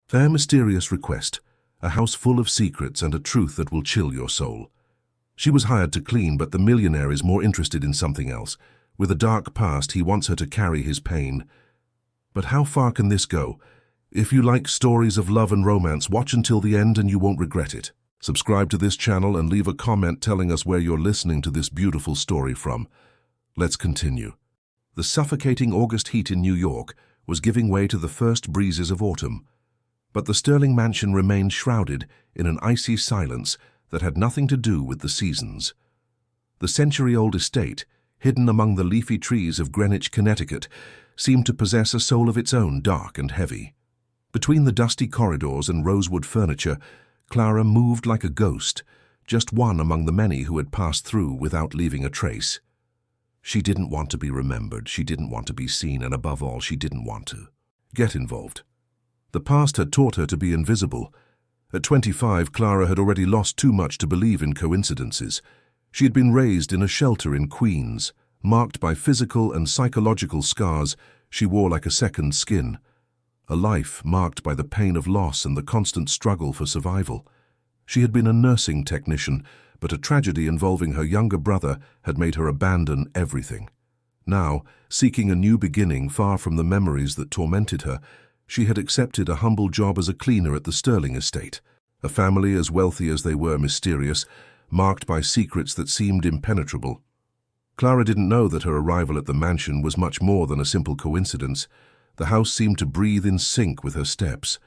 Fair mysterious request, a house full of secrets and a truth that will chill your soul. She was hired to clean, but the millionaire is more interested in something else. With a dark past, he wants her to carry his pain. But how far can this go? If you like stories of love and romance, watch until the end and you won't regret it. Subscribe to this channel and leave a comment telling us where you're listening to this beautiful story from. Let's continue. The suffocating August heat in New York was giving way to the first breezes of autumn. But the Sterling mansion remained shrouded in an icy silence that had nothing to do with the seasons. The century-old estate, hidden among the leafy trees of Greenwich, Connecticut, seemed to possess a soul of its own, dark and heavy. Between the dusty corridors and rosewood furniture, Clara moved like a ghost, just one among the many who had passed through without leaving a trace. She didn't want to be remembered, she didn't want to be seen, and above all, she didn't want to get involved. The past had taught her to be invisible. At 25, Clara had already lost too much to believe in coincidences. She had been raised in a shelter in Queens, marked by physical and psychological scars she wore like a second skin. A life marked by the pain of loss and the constant struggle for survival. She had been a nursing technician, but a tragedy involving her younger brother had made her abandon everything. Now, seeking a new beginning far from the memories that tormented her, she had accepted a humble job as a cleaner at the Sterling estate, a family as wealthy as they were mysterious, marked by secrets that seemed impenetrable. Clara didn't know that her arrival at the mansion was much more than a simple coincidence. The house seemed to breathe in sync with her steps.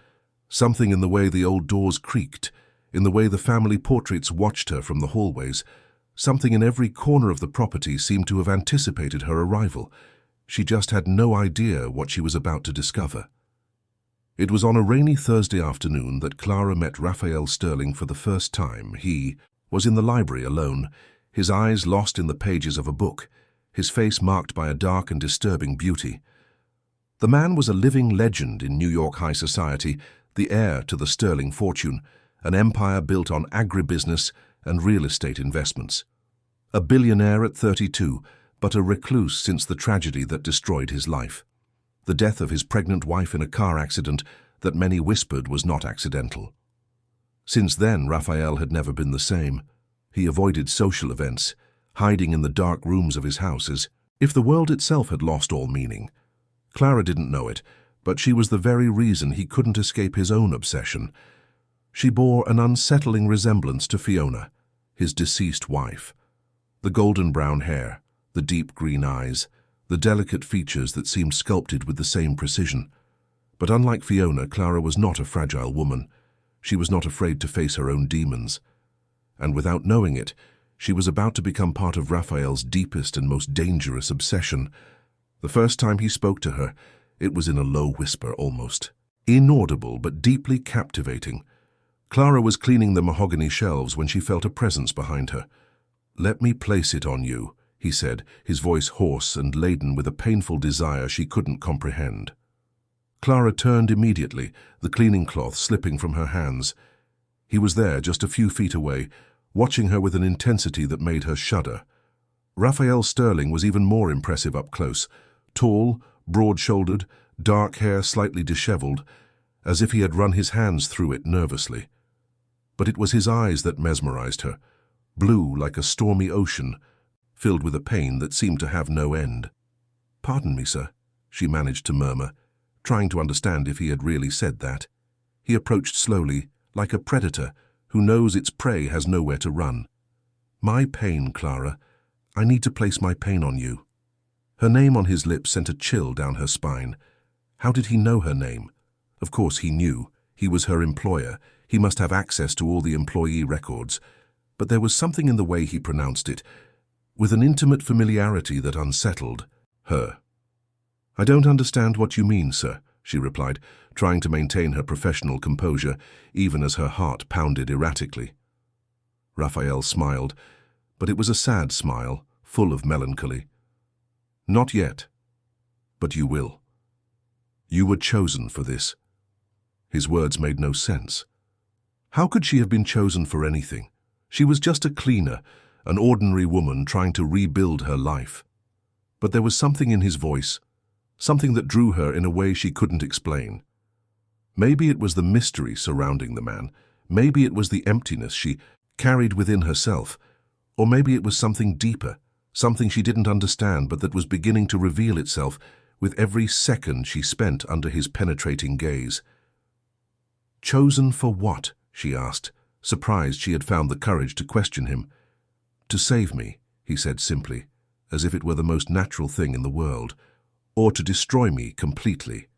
Something in the way the old doors creaked, in the way the family portraits watched her from the hallways, something in every corner of the property seemed to have anticipated her arrival. She just had no idea what she was about to discover. It was on a rainy Thursday afternoon that Clara met Raphael Sterling for the first time. He was in the library alone, his eyes lost in the pages of a book, his face marked by a dark and disturbing beauty. The man was a living legend in New York high society, the heir to the Sterling fortune, an empire built on agribusiness and real estate investments. A billionaire at 32, but a recluse since the tragedy that destroyed his life. The death of his pregnant wife in a car accident that many whispered was not accidental. Since then, Raphael had never been the same. He avoided social events, hiding in the dark rooms of his house as if the world itself had lost all meaning. Clara didn't know it, but she was the very reason he couldn't escape his own obsession. She bore an unsettling resemblance to Fiona, his deceased wife. The golden brown hair, the deep green eyes, the delicate features that seemed sculpted with the same precision. But unlike Fiona, Clara was not a fragile woman. She was not afraid to face her own demons. And without knowing it, she was about to become part of Raphael's deepest and most dangerous obsession. The first time he spoke to her, it was in a low whisper, almost inaudible but deeply captivating. Clara was cleaning the mahogany shelves when she felt a presence behind her. "Let me place it on you," he said, his voice hoarse and laden with a painful desire she couldn't comprehend. Clara turned immediately, the cleaning cloth slipping from her hands. He was there, just a few feet away, watching her with an intensity that made her shudder. Raphael Sterling was even more impressive up close. Tall, broad-shouldered, dark hair slightly disheveled, as if he had run his hands through it nervously. But it was his eyes that mesmerized her, blue like a stormy ocean, filled with a pain that seemed to have no end. "Pardon me, sir," she managed to murmur, trying to understand if he had really said that. He approached slowly, like a predator who knows its prey has nowhere to run. "My pain, Clara. I need to place my pain on you." Her name on his lips sent a chill down her spine. How did he know her name? Of course he knew. He was her employer. He must have access to all the employee records. But there was something in the way he pronounced it, with an intimate familiarity that unsettled her. "I don't understand what you mean, sir," she replied, trying to maintain her professional composure, even as her heart pounded erratically. Raphael smiled, but it was a sad smile, full of melancholy. "Not yet, but you will. You were chosen for this." His words made no sense. How could she have been chosen for anything? She was just a cleaner, an ordinary woman trying to rebuild her life. But there was something in his voice, something that drew her in a way she couldn't explain. Maybe it was the mystery surrounding the man. Maybe it was the emptiness she carried within herself. Or maybe it was something deeper, something she didn't understand but that was beginning to reveal itself with every second she spent under his penetrating gaze. "Chosen for what?" she asked, surprised she had found the courage to question him. "To save me," he said simply, as if it were the most natural thing in the world, "or to destroy me completely."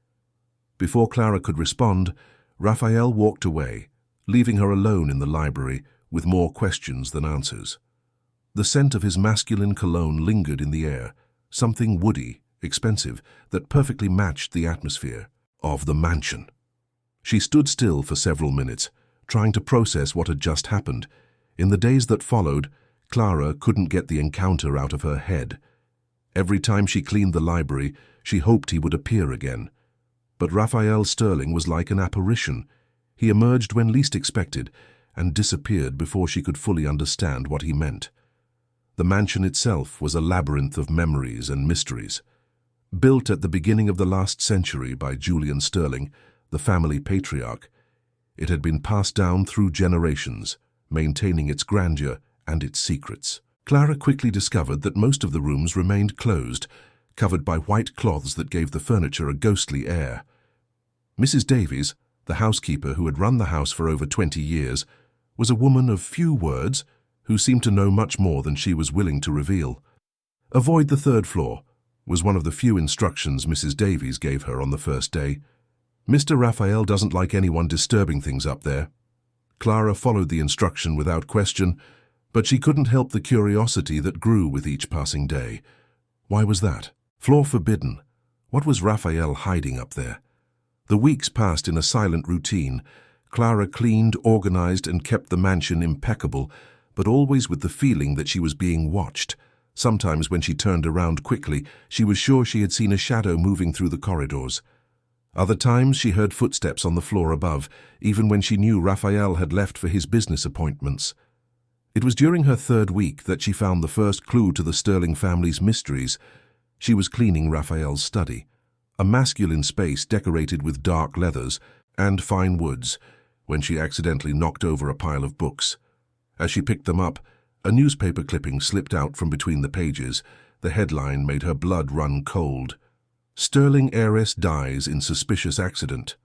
Before Clara could respond, Raphael walked away, leaving her alone in the library with more questions than answers. The scent of his masculine cologne lingered in the air, something woody, expensive, that perfectly matched the atmosphere of the mansion. She stood still for several minutes, trying to process what had just happened. In the days that followed, Clara couldn't get the encounter out of her head. Every time she cleaned the library, she hoped he would appear again. But Raphael Sterling was like an apparition. He emerged when least expected and disappeared before she could fully understand what he meant. The mansion itself was a labyrinth of memories and mysteries. Built at the beginning of the last century by Julian Sterling, the family patriarch, it had been passed down through generations, maintaining its grandeur and its secrets. Clara quickly discovered that most of the rooms remained closed, covered by white cloths that gave the furniture a ghostly air. Mrs. Davies, the housekeeper who had run the house for over 20 years, was a woman of few words who seemed to know much more than she was willing to reveal. "Avoid the third floor," was one of the few instructions Mrs. Davies gave her on the first day. "Mr. Raphael doesn't like anyone disturbing things up there." Clara followed the instruction without question, but she couldn't help the curiosity that grew with each passing day. Why was that? Floor forbidden. What was Raphael hiding up there? The weeks passed in a silent routine. Clara cleaned, organized, and kept the mansion impeccable, but always with the feeling that she was being watched. Sometimes when she turned around quickly, she was sure she had seen a shadow moving through the corridors. Other times she heard footsteps on the floor above, even when she knew Raphael had left for his business appointments. It was during her third week that she found the first clue to the Sterling family's mysteries. She was cleaning Raphael's study, a masculine space decorated with dark leathers and fine woods, when she accidentally knocked over a pile of books. As she picked them up, a newspaper clipping slipped out from between the pages. The headline made her blood run cold. "Sterling heiress dies in suspicious accident."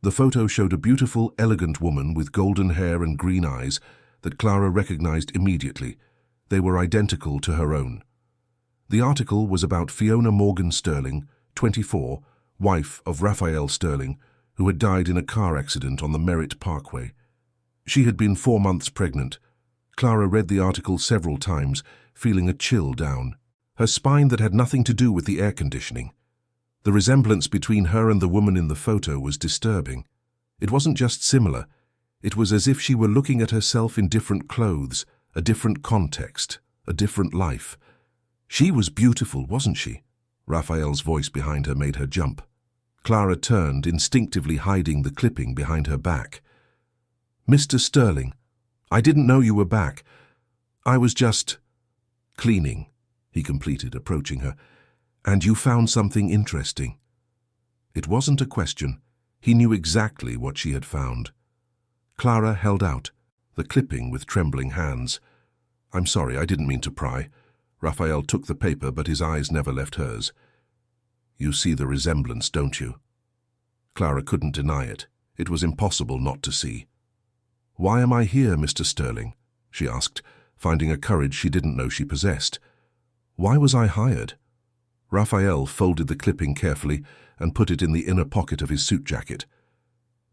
The photo showed a beautiful, elegant woman with golden hair and green eyes that Clara recognized immediately. They were identical to her own. The article was about Fiona Morgan Sterling, 24, wife of Raphael Sterling, who had died in a car accident on the Merritt Parkway. She had been 4 months pregnant. Clara read the article several times, feeling a chill down her spine that had nothing to do with the air conditioning. The resemblance between her and the woman in the photo was disturbing. It wasn't just similar. It was as if she were looking at herself in different clothes, a different context, a different life. She was beautiful, wasn't she? Raphael's voice behind her made her jump. Clara turned, instinctively hiding the clipping behind her back. "Mr. Sterling, I didn't know you were back. I was just cleaning," he completed, approaching her. "And you found something interesting." It wasn't a question. He knew exactly what she had found. Clara held out the clipping with trembling hands. "I'm sorry, I didn't mean to pry." Raphael took the paper, but his eyes never left hers. "You see the resemblance, don't you?" Clara couldn't deny it. It was impossible not to see. "Why am I here, Mr. Sterling?" she asked, finding a courage she didn't know she possessed. "Why was I hired?" Raphael folded the clipping carefully and put it in the inner pocket of his suit jacket.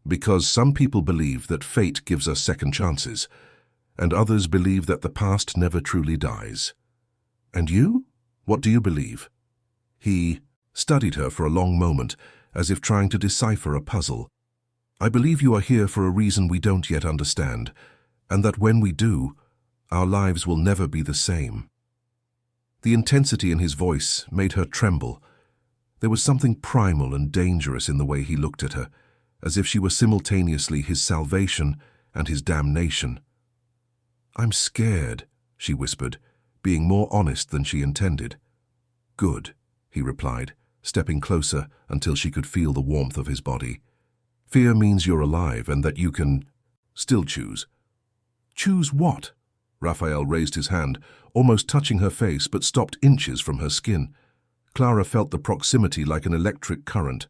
"Because some people believe that fate gives us second chances, and others believe that the past never truly dies." "And you? What do you believe?" He studied her for a long moment, as if trying to decipher a puzzle. "I believe you are here for a reason we don't yet understand, and that when we do, our lives will never be the same." The intensity in his voice made her tremble. There was something primal and dangerous in the way he looked at her, as if she were simultaneously his salvation and his damnation. "I'm scared," she whispered, being more honest than she intended. "Good," he replied, stepping closer until she could feel the warmth of his body. Fear means you're alive and that you can still choose. Choose what? Raphael raised his hand, almost touching her face, but stopped inches from her skin. Clara felt the proximity like an electric current.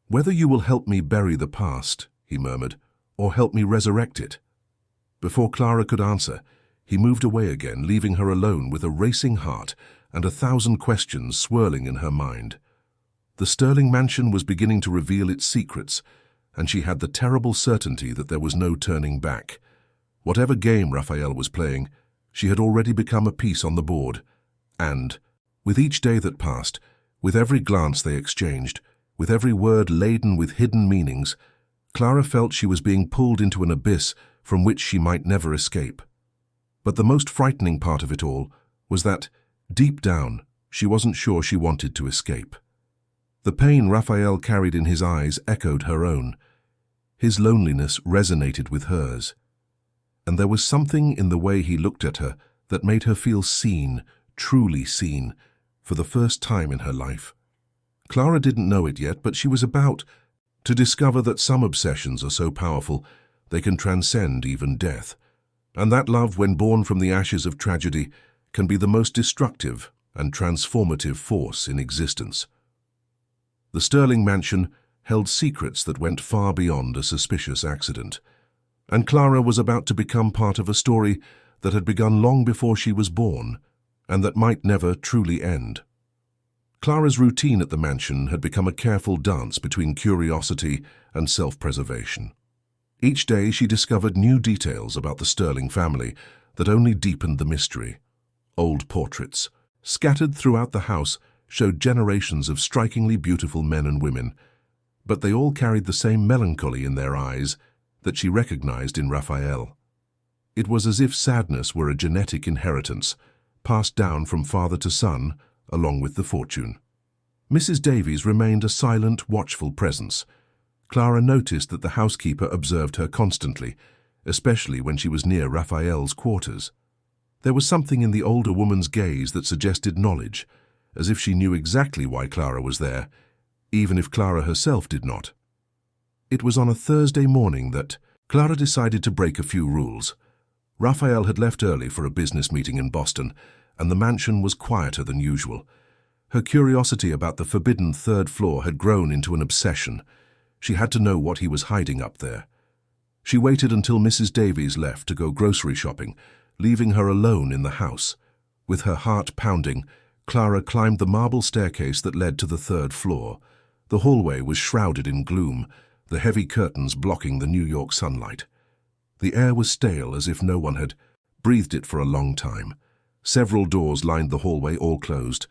Whether you will help me bury the past, he murmured, or help me resurrect it. Before Clara could answer, he moved away again, leaving her alone with a racing heart and 1,000 questions swirling in her mind. The Sterling mansion was beginning to reveal its secrets, and she had the terrible certainty that there was no turning back. Whatever game Raphael was playing, she had already become a piece on the board. And, with each day that passed, with every glance they exchanged, with every word laden with hidden meanings, Clara felt she was being pulled into an abyss from which she might never escape. But the most frightening part of it all was that, deep down, she wasn't sure she wanted to escape. The pain Raphael carried in his eyes echoed her own. His loneliness resonated with hers. And there was something in the way he looked at her that made her feel seen, truly seen, for the first time in her life. Clara didn't know it yet, but she was about to discover that some obsessions are so powerful they can transcend even death, and that love, when born from the ashes of tragedy, can be the most destructive and transformative force in existence. The Sterling mansion held secrets that went far beyond a suspicious accident, and Clara was about to become part of a story that had begun long before she was born, and that might never truly end. Clara's routine at the mansion had become a careful dance between curiosity and self-preservation. Each day she discovered new details about the Sterling family that only deepened the mystery. Old portraits, scattered throughout the house, showed generations of strikingly beautiful men and women, but they all carried the same melancholy in their eyes that she recognized in Raphael. It was as if sadness were a genetic inheritance, passed down from father to son, along with the fortune. Mrs. Davies remained a silent, watchful presence. Clara noticed that the housekeeper observed her constantly, especially when she was near Raphael's quarters. There was something in the older woman's gaze that suggested knowledge, as if she knew exactly why Clara was there, even if Clara herself did not. It was on a Thursday morning that Clara decided to break a few rules. Raphael had left early for a business meeting in Boston, and the mansion was quieter than usual. Her curiosity about the forbidden third floor had grown into an obsession. She had to know what he was hiding up there. She waited until Mrs. Davies left to go grocery shopping, leaving her alone in the house. With her heart pounding, Clara climbed the marble staircase that led to the third floor. The hallway was shrouded in gloom, the heavy curtains blocking the New York sunlight. The air was stale, as if no one had breathed it for a long time. Several doors lined the hallway, all closed.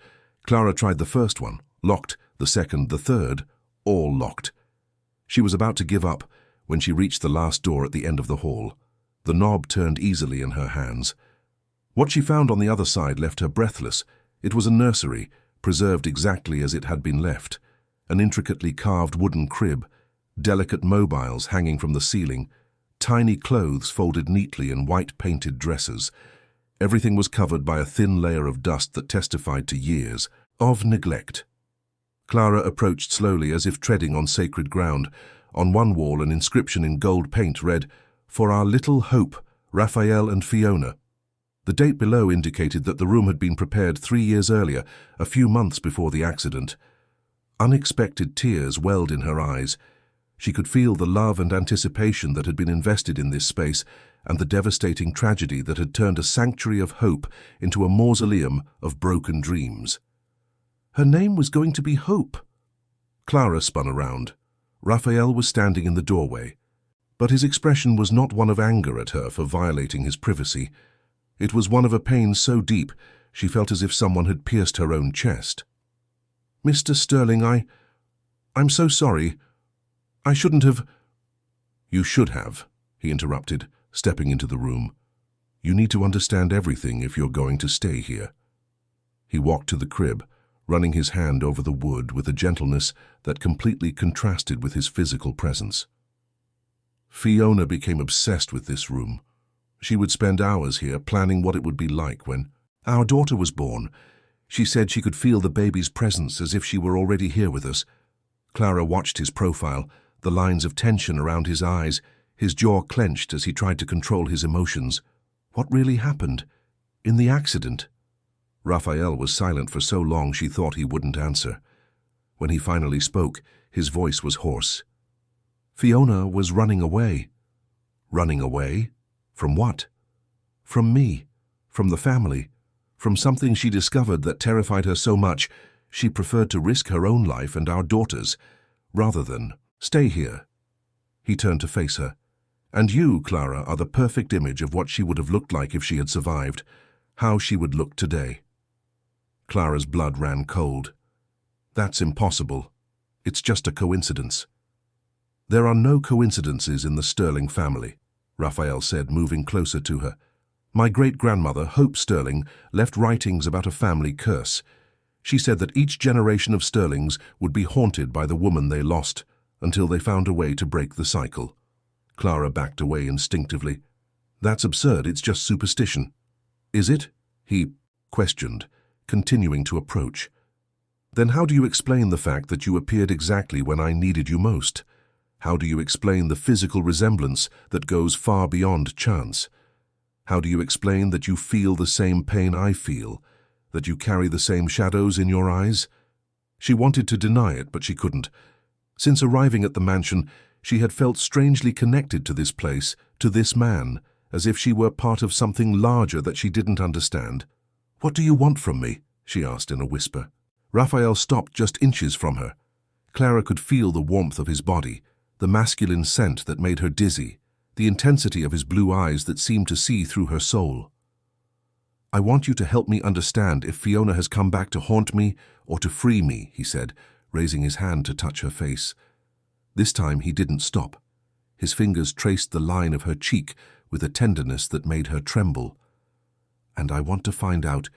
Clara tried the first one, locked, the second, the third, all locked. She was about to give up when she reached the last door at the end of the hall. The knob turned easily in her hands. What she found on the other side left her breathless. It was a nursery, preserved exactly as it had been left. An intricately carved wooden crib, delicate mobiles hanging from the ceiling, tiny clothes folded neatly in white painted dresses. Everything was covered by a thin layer of dust that testified to years of neglect. Clara approached slowly, as if treading on sacred ground. On one wall, an inscription in gold paint read, "For our little hope, Raphael and Fiona." The date below indicated that the room had been prepared 3 years earlier, a few months before the accident. Unexpected tears welled in her eyes. She could feel the love and anticipation that had been invested in this space, and the devastating tragedy that had turned a sanctuary of hope into a mausoleum of broken dreams. Her name was going to be Hope. Clara spun around. Raphael was standing in the doorway, but his expression was not one of anger at her for violating his privacy. It was one of a pain so deep she felt as if someone had pierced her own chest. "Mr. Sterling, I'm so sorry. I shouldn't have—" "You should have," he interrupted, stepping into the room. "You need to understand everything if you're going to stay here." He walked to the crib, running his hand over the wood with a gentleness that completely contrasted with his physical presence. Fiona became obsessed with this room. She would spend hours here planning what it would be like when our daughter was born. She said she could feel the baby's presence as if she were already here with us. Clara watched his profile, the lines of tension around his eyes, his jaw clenched as he tried to control his emotions. What really happened? In the accident? Raphael was silent for so long she thought he wouldn't answer. When he finally spoke, his voice was hoarse. Fiona was running away. Running away? From what? From me. From the family. From something she discovered that terrified her so much, she preferred to risk her own life and our daughter's, rather than stay here. He turned to face her. And you, Clara, are the perfect image of what she would have looked like if she had survived, how she would look today. Clara's blood ran cold. That's impossible. It's just a coincidence. There are no coincidences in the Sterling family, Raphael said, moving closer to her. My great-grandmother, Hope Sterling, left writings about a family curse. She said that each generation of Sterlings would be haunted by the woman they lost, until they found a way to break the cycle. Clara backed away instinctively. That's absurd, it's just superstition. Is it? He questioned, continuing to approach. Then how do you explain the fact that you appeared exactly when I needed you most? How do you explain the physical resemblance that goes far beyond chance? How do you explain that you feel the same pain I feel, that you carry the same shadows in your eyes? She wanted to deny it, but she couldn't. Since arriving at the mansion, she had felt strangely connected to this place, to this man, as if she were part of something larger that she didn't understand. What do you want from me? She asked in a whisper. Raphael stopped just inches from her. Clara could feel the warmth of his body, the masculine scent that made her dizzy, the intensity of his blue eyes that seemed to see through her soul. I want you to help me understand if Fiona has come back to haunt me or to free me, he said, raising his hand to touch her face. This time he didn't stop. His fingers traced the line of her cheek with a tenderness that made her tremble. And I want to find out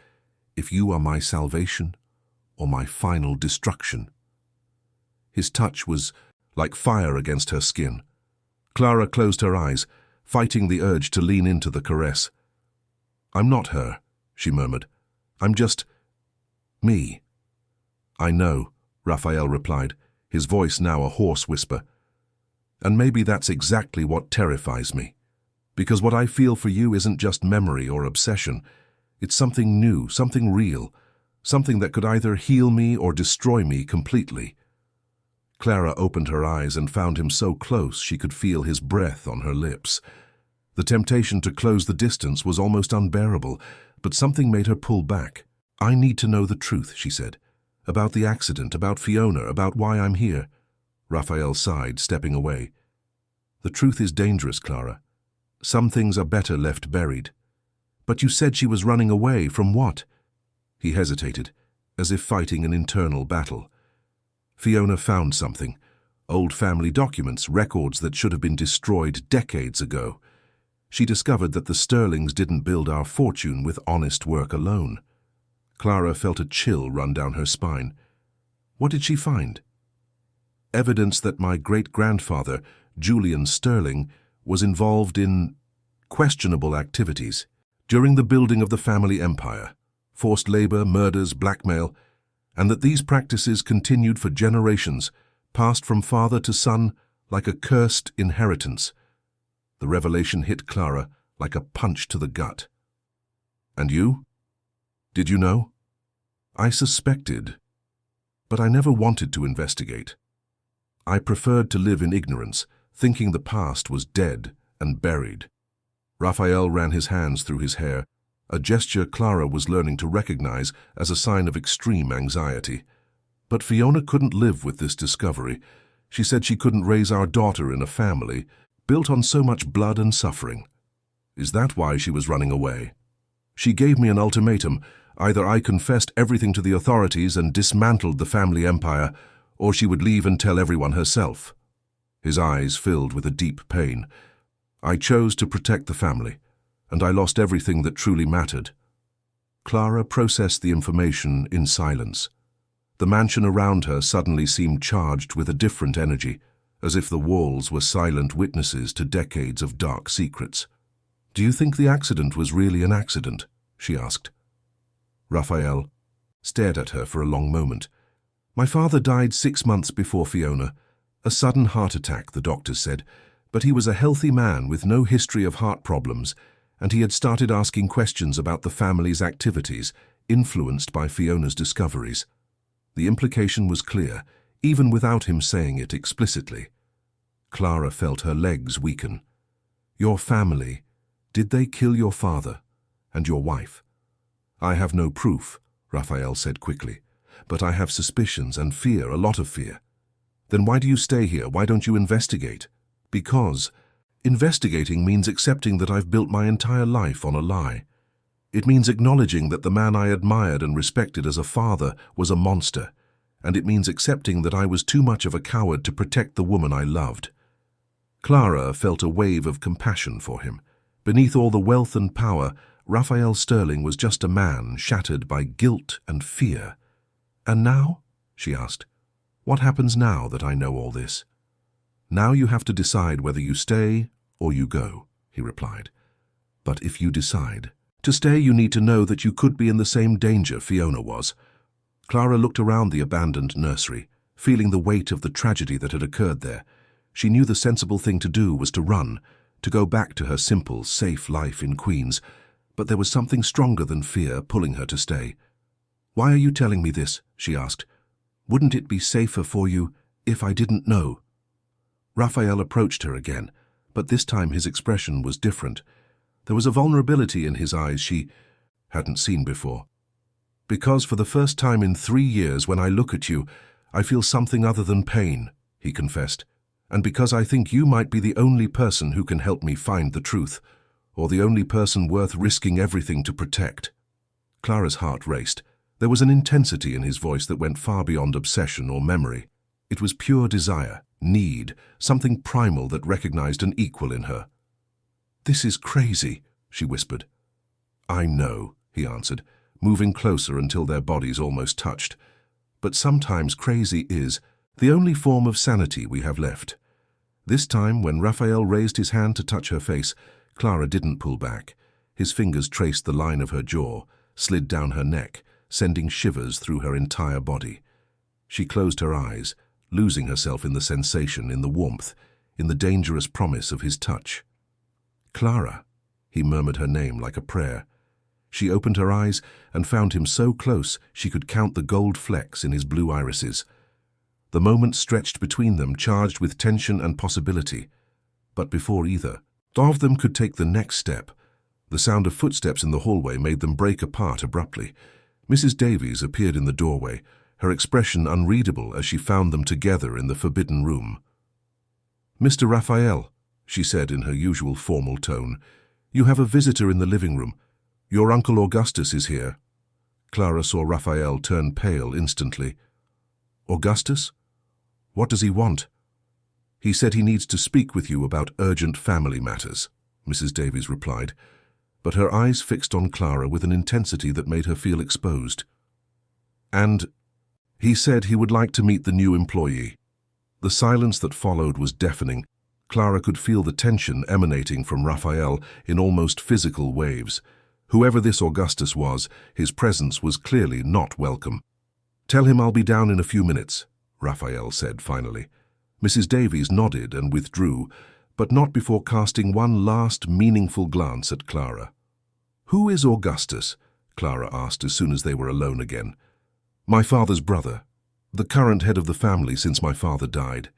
if you are my salvation or my final destruction. His touch was like fire against her skin. Clara closed her eyes, fighting the urge to lean into the caress. I'm not her, she murmured. I'm just me. I know, Raphael replied, his voice now a hoarse whisper. And maybe that's exactly what terrifies me. Because what I feel for you isn't just memory or obsession. It's something new, something real, something that could either heal me or destroy me completely. Clara opened her eyes and found him so close she could feel his breath on her lips. The temptation to close the distance was almost unbearable, but something made her pull back. I need to know the truth, she said. About the accident, about Fiona, about why I'm here. Raphael sighed, stepping away. The truth is dangerous, Clara. Some things are better left buried. But you said she was running away from what? He hesitated, as if fighting an internal battle. Fiona found something. Old family documents, records that should have been destroyed decades ago. She discovered that the Sterlings didn't build our fortune with honest work alone. Clara felt a chill run down her spine. What did she find? Evidence that my great-grandfather, Julian Sterling, was involved in questionable activities during the building of the family empire, forced labor, murders, blackmail, and that these practices continued for generations, passed from father to son like a cursed inheritance. The revelation hit Clara like a punch to the gut. And you? Did you know? I suspected, but I never wanted to investigate. I preferred to live in ignorance, thinking the past was dead and buried. Raphael ran his hands through his hair, a gesture Clara was learning to recognize as a sign of extreme anxiety. But Fiona couldn't live with this discovery. She said she couldn't raise our daughter in a family built on so much blood and suffering. Is that why she was running away? She gave me an ultimatum. Either I confessed everything to the authorities and dismantled the family empire, or she would leave and tell everyone herself. His eyes filled with a deep pain. I chose to protect the family, and I lost everything that truly mattered. Clara processed the information in silence. The mansion around her suddenly seemed charged with a different energy, as if the walls were silent witnesses to decades of dark secrets. Do you think the accident was really an accident? She asked. Raphael stared at her for a long moment. My father died 6 months before Fiona. A sudden heart attack, the doctors said, but he was a healthy man with no history of heart problems, and he had started asking questions about the family's activities, influenced by Fiona's discoveries. The implication was clear, even without him saying it explicitly. Clara felt her legs weaken. Your family, did they kill your father and your wife? I have no proof, Raphael said quickly, but I have suspicions and fear, a lot of fear. Then why do you stay here? Why don't you investigate? Because investigating means accepting that I've built my entire life on a lie. It means acknowledging that the man I admired and respected as a father was a monster, and it means accepting that I was too much of a coward to protect the woman I loved. Clara felt a wave of compassion for him. Beneath all the wealth and power, Raphael Sterling was just a man shattered by guilt and fear. And now? She asked. What happens now that I know all this? Now you have to decide whether you stay or you go, he replied. But if you decide to stay, you need to know that you could be in the same danger Fiona was. Clara looked around the abandoned nursery, feeling the weight of the tragedy that had occurred there. She knew the sensible thing to do was to run, to go back to her simple, safe life in Queens, but there was something stronger than fear pulling her to stay. Why are you telling me this? She asked. Wouldn't it be safer for you if I didn't know? Raphael approached her again, but this time his expression was different. There was a vulnerability in his eyes she hadn't seen before. Because for the first time in 3 years, when I look at you, I feel something other than pain, he confessed. And because I think you might be the only person who can help me find the truth, or the only person worth risking everything to protect. Clara's heart raced. There was an intensity in his voice that went far beyond obsession or memory. It was pure desire, need, something primal that recognized an equal in her. This is crazy, she whispered. I know, he answered, moving closer until their bodies almost touched. But sometimes crazy is the only form of sanity we have left. This time, when Raphael raised his hand to touch her face, Clara didn't pull back. His fingers traced the line of her jaw, slid down her neck, sending shivers through her entire body. She closed her eyes, losing herself in the sensation, in the warmth, in the dangerous promise of his touch. Clara, he murmured her name like a prayer. She opened her eyes and found him so close she could count the gold flecks in his blue irises. The moment stretched between them, charged with tension and possibility. But before either of them could take the next step, the sound of footsteps in the hallway made them break apart abruptly. Mrs. Davies appeared in the doorway, her expression unreadable as she found them together in the forbidden room. Mr. Raphael, she said in her usual formal tone, you have a visitor in the living room. Your Uncle Augustus is here. Clara saw Raphael turn pale instantly. Augustus? What does he want? He said he needs to speak with you about urgent family matters, Mrs. Davies replied, but her eyes fixed on Clara with an intensity that made her feel exposed. And he said he would like to meet the new employee. The silence that followed was deafening. Clara could feel the tension emanating from Raphael in almost physical waves. Whoever this Augustus was, his presence was clearly not welcome. Tell him I'll be down in a few minutes, Raphael said finally. Mrs. Davies nodded and withdrew, but not before casting one last meaningful glance at Clara. Who is Augustus? Clara asked as soon as they were alone again. My father's brother, the current head of the family since my father died.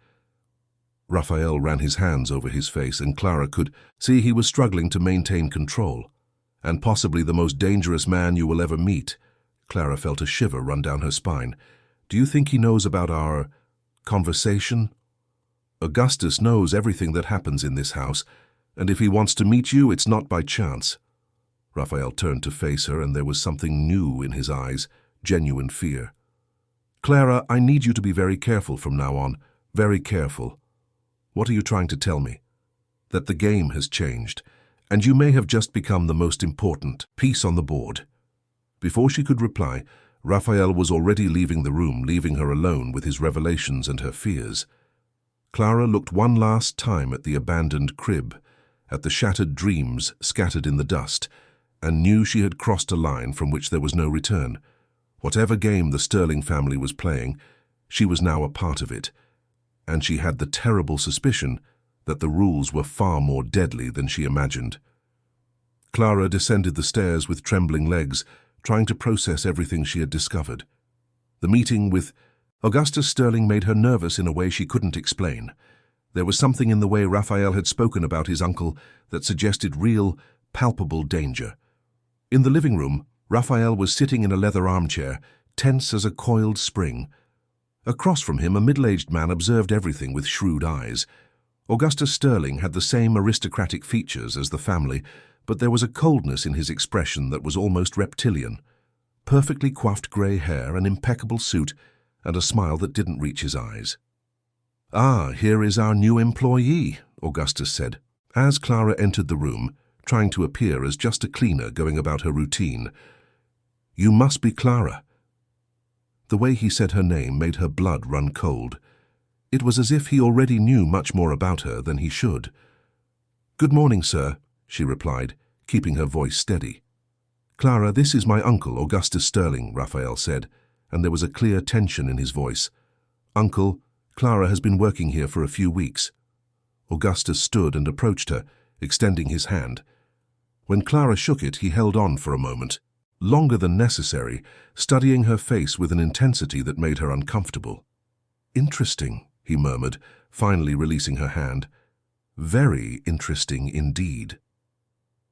Raphael ran his hands over his face, and Clara could see he was struggling to maintain control. And possibly the most dangerous man you will ever meet. Clara felt a shiver run down her spine. Do you think he knows about our conversation? Augustus knows everything that happens in this house, and if he wants to meet you, it's not by chance. Raphael turned to face her, and there was something new in his eyes, genuine fear. Clara, I need you to be very careful from now on, very careful. What are you trying to tell me? That the game has changed, and you may have just become the most important piece on the board. Before she could reply, Raphael was already leaving the room, leaving her alone with his revelations and her fears. Clara looked one last time at the abandoned crib, at the shattered dreams scattered in the dust, and knew she had crossed a line from which there was no return. Whatever game the Sterling family was playing, she was now a part of it. and she had the terrible suspicion that the rules were far more deadly than she imagined. Clara descended the stairs with trembling legs, trying to process everything she had discovered. The meeting with Augustus Sterling made her nervous in a way she couldn't explain. There was something in the way Raphael had spoken about his uncle that suggested real, palpable danger. In the living room, Raphael was sitting in a leather armchair, tense as a coiled spring. Across from him, a middle-aged man observed everything with shrewd eyes. Augustus Sterling had the same aristocratic features as the family, but there was a coldness in his expression that was almost reptilian. Perfectly coiffed grey hair, an impeccable suit, and a smile that didn't reach his eyes. "Ah, here is our new employee," Augustus said, as Clara entered the room, trying to appear as just a cleaner going about her routine. "You must be Clara." The way he said her name made her blood run cold. It was as if he already knew much more about her than he should. "Good morning, sir," she replied, keeping her voice steady. "Clara, this is my uncle, Augustus Sterling," Raphael said, and there was a clear tension in his voice. "Uncle, Clara has been working here for a few weeks." Augustus stood and approached her, extending his hand. When Clara shook it, he held on for a moment, longer than necessary, studying her face with an intensity that made her uncomfortable. "Interesting," he murmured, finally releasing her hand. "Very interesting indeed."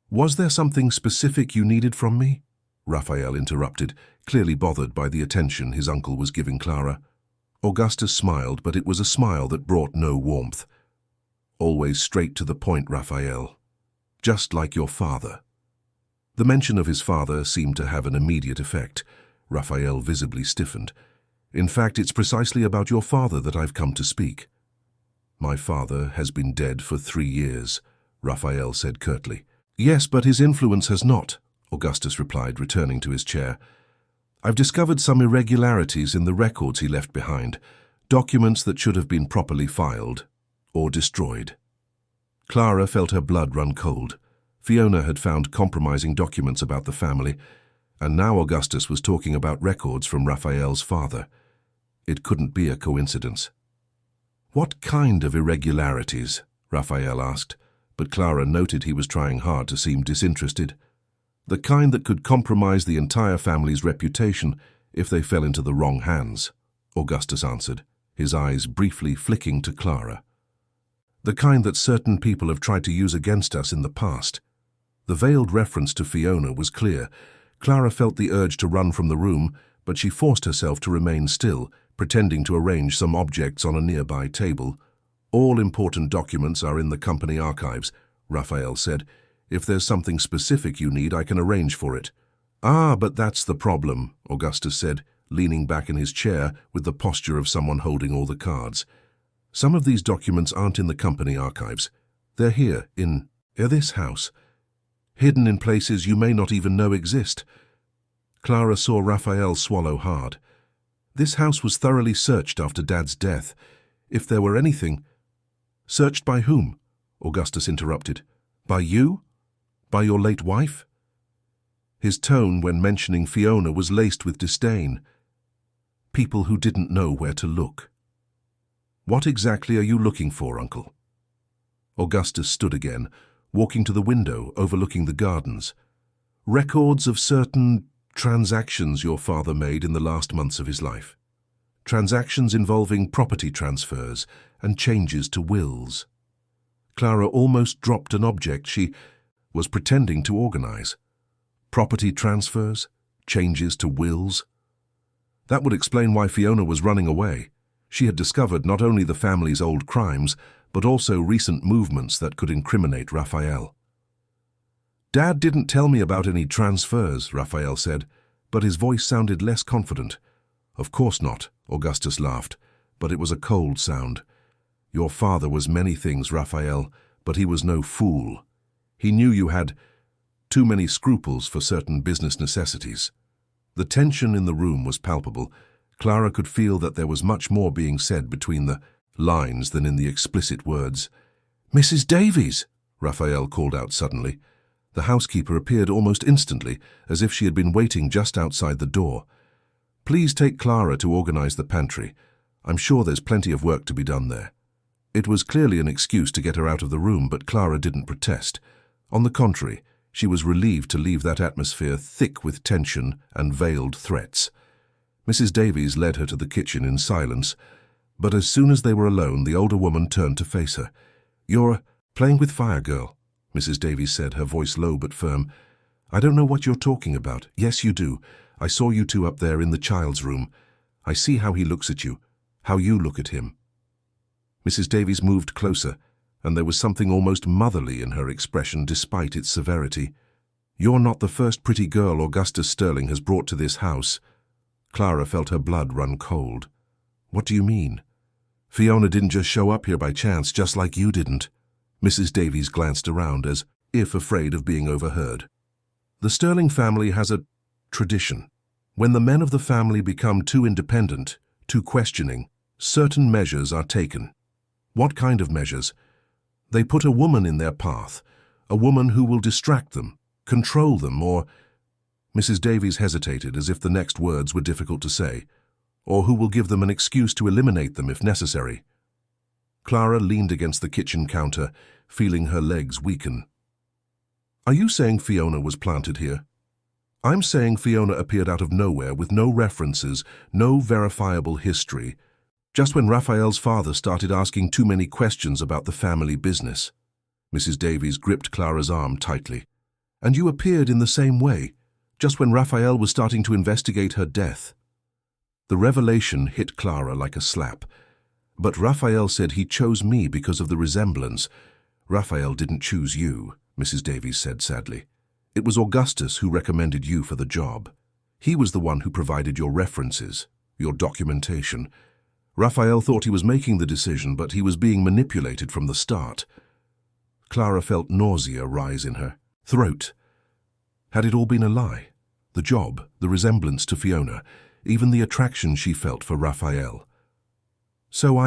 "Was there something specific you needed from me?" Raphael interrupted, clearly bothered by the attention his uncle was giving Clara. Augustus smiled, but it was a smile that brought no warmth. "Always straight to the point, Raphael. Just like your father." The mention of his father seemed to have an immediate effect. Raphael visibly stiffened. "In fact, it's precisely about your father that I've come to speak." "My father has been dead for 3 years," Raphael said curtly. "Yes, but his influence has not," Augustus replied, returning to his chair. "I've discovered some irregularities in the records he left behind, documents that should have been properly filed or destroyed." Clara felt her blood run cold. Fiona had found compromising documents about the family, and now Augustus was talking about records from Raphael's father. It couldn't be a coincidence. "What kind of irregularities?" Raphael asked, but Clara noted he was trying hard to seem disinterested. "The kind that could compromise the entire family's reputation if they fell into the wrong hands," Augustus answered, his eyes briefly flicking to Clara. "The kind that certain people have tried to use against us in the past." The veiled reference to Fiona was clear. Clara felt the urge to run from the room, but she forced herself to remain still, pretending to arrange some objects on a nearby table. "All important documents are in the company archives," Raphael said. "If there's something specific you need, I can arrange for it." "Ah, but that's the problem," Augustus said, leaning back in his chair with the posture of someone holding all the cards. "Some of these documents aren't in the company archives. They're here, in this house, hidden in places you may not even know exist." Clara saw Raphael swallow hard. "This house was thoroughly searched after Dad's death. If there were anything—" "Searched by whom?" Augustus interrupted. "By you? By your late wife?" His tone when mentioning Fiona was laced with disdain. "People who didn't know where to look." "What exactly are you looking for, Uncle?" Augustus stood again, walking to the window overlooking the gardens. "Records of certain transactions your father made in the last months of his life. Transactions involving property transfers and changes to wills." Clara almost dropped an object she was pretending to organize. Property transfers? Changes to wills? That would explain why Fiona was running away. She had discovered not only the family's old crimes, but also recent movements that could incriminate Raphael. "Dad didn't tell me about any transfers," Raphael said, but his voice sounded less confident. "Of course not," Augustus laughed, but it was a cold sound. "Your father was many things, Raphael, but he was no fool. He knew you had too many scruples for certain business necessities." The tension in the room was palpable. Clara could feel that there was much more being said between the lines than in the explicit words. "Mrs. Davies!" Raphael called out suddenly. The housekeeper appeared almost instantly, as if she had been waiting just outside the door. "Please take Clara to organize the pantry. I'm sure there's plenty of work to be done there." It was clearly an excuse to get her out of the room, but Clara didn't protest. On the contrary, she was relieved to leave that atmosphere thick with tension and veiled threats. Mrs. Davies led her to the kitchen in silence, but as soon as they were alone, the older woman turned to face her. "You're playing with fire, girl," Mrs. Davies said, her voice low but firm. "I don't know what you're talking about." "Yes, you do. I saw you two up there in the child's room. I see how he looks at you, how you look at him." Mrs. Davies moved closer, and there was something almost motherly in her expression despite its severity. "You're not the first pretty girl Augustus Sterling has brought to this house." Clara felt her blood run cold. "What do you mean? Fiona didn't just show up here by chance, just like you didn't." Mrs. Davies glanced around as if afraid of being overheard. "The Sterling family has a tradition. When the men of the family become too independent, too questioning, certain measures are taken." "What kind of measures?" "They put a woman in their path, a woman who will distract them, control them, or—" Mrs. Davies hesitated as if the next words were difficult to say, "or who will give them an excuse to eliminate them if necessary." Clara leaned against the kitchen counter, feeling her legs weaken. "Are you saying Fiona was planted here?" "I'm saying Fiona appeared out of nowhere with no references, no verifiable history, just when Raphael's father started asking too many questions about the family business." Mrs. Davies gripped Clara's arm tightly. "And you appeared in the same way, just when Raphael was starting to investigate her death." The revelation hit Clara like a slap. "But Raphael said he chose me because of the resemblance." "Raphael didn't choose you," Mrs. Davies said sadly. "It was Augustus who recommended you for the job. He was the one who provided your references, your documentation. Raphael thought he was making the decision, but he was being manipulated from the start." Clara felt nausea rise in her throat. Had it all been a lie? The job, the resemblance to Fiona, even the attraction she felt for Raphael. "So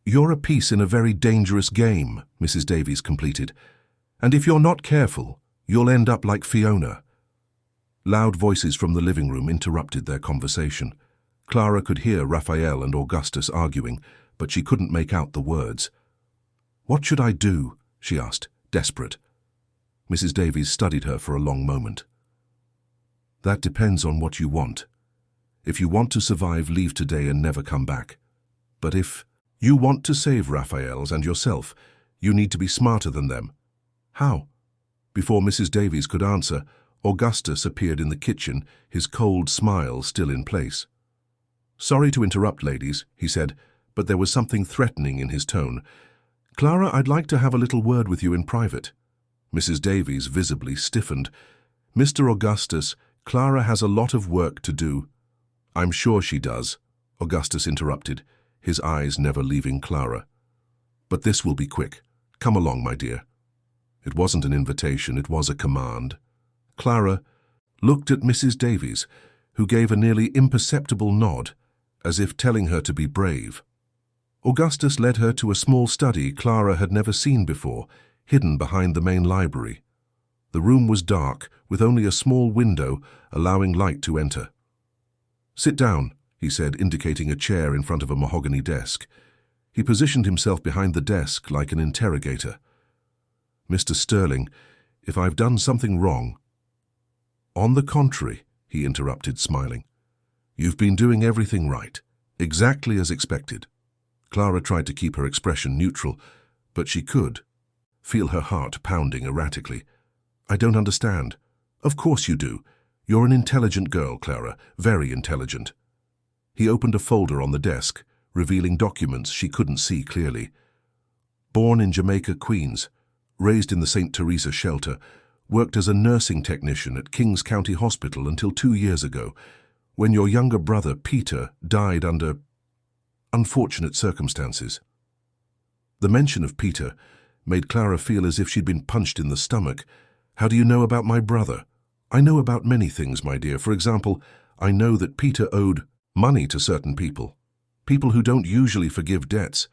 you're a piece in a very dangerous game," Mrs. Davies completed. "And if you're not careful, you'll end up like Fiona." Loud voices from the living room interrupted their conversation. Clara could hear Raphael and Augustus arguing, but she couldn't make out the words. "What should I do?" she asked, desperate. Mrs. Davies studied her for a long moment. "That depends on what you want. If you want to survive, leave today and never come back. But if you want to save Raphael's and yourself, you need to be smarter than them." "How?" Before Mrs. Davies could answer, Augustus appeared in the kitchen, his cold smile still in place. "Sorry to interrupt, ladies," he said, but there was something threatening in his tone. "Clara, I'd like to have a little word with you in private." Mrs. Davies visibly stiffened. "Mr. Augustus, Clara has a lot of work to do." "I'm sure she does," Augustus interrupted, his eyes never leaving Clara. "But this will be quick. Come along, my dear." It wasn't an invitation, it was a command. Clara looked at Mrs. Davies, who gave a nearly imperceptible nod, as if telling her to be brave. Augustus led her to a small study Clara had never seen before, hidden behind the main library. The room was dark, with only a small window allowing light to enter. "Sit down," he said, indicating a chair in front of a mahogany desk. He positioned himself behind the desk like an interrogator. "Mr. Sterling, if I've done something wrong—" "On the contrary," he interrupted, smiling. "You've been doing everything right, exactly as expected." Clara tried to keep her expression neutral, but she could feel her heart pounding erratically. "I don't understand." "Of course you do. You're an intelligent girl, Clara, very intelligent." He opened a folder on the desk, revealing documents she couldn't see clearly. "Born in Jamaica, Queens, raised in the St. Teresa shelter, worked as a nursing technician at Kings County Hospital until 2 years ago, when your younger brother, Peter, died under unfortunate circumstances." The mention of Peter made Clara feel as if she'd been punched in the stomach. "How do you know about my brother?" "I know about many things, my dear. For example, I know that Peter owed money to certain people who don't usually forgive debts.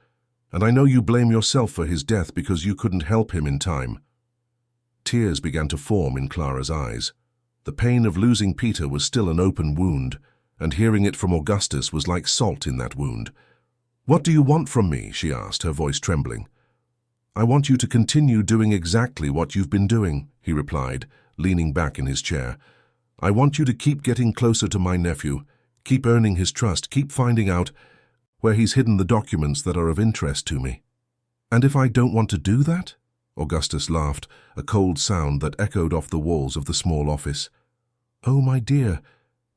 And I know you blame yourself for his death because you couldn't help him in time." Tears began to form in Clara's eyes. The pain of losing Peter was still an open wound, and hearing it from Augustus was like salt in that wound. "What do you want from me?" she asked, her voice trembling. "I want you to continue doing exactly what you've been doing," he replied, leaning back in his chair. "I want you to keep getting closer to my nephew, keep earning his trust, keep finding out where he's hidden the documents that are of interest to me." "And if I don't want to do that?" Augustus laughed, a cold sound that echoed off the walls of the small office. "Oh, my dear,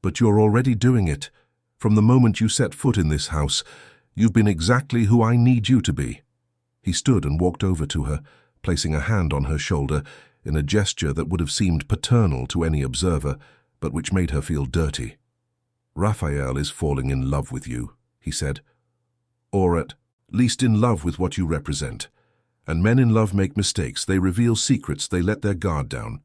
but you're already doing it. From the moment you set foot in this house, you've been exactly who I need you to be." He stood and walked over to her, placing a hand on her shoulder in a gesture that would have seemed paternal to any observer, but which made her feel dirty. "Raphael is falling in love with you," he said. "Or at least in love with what you represent. And men in love make mistakes, they reveal secrets, they let their guard down."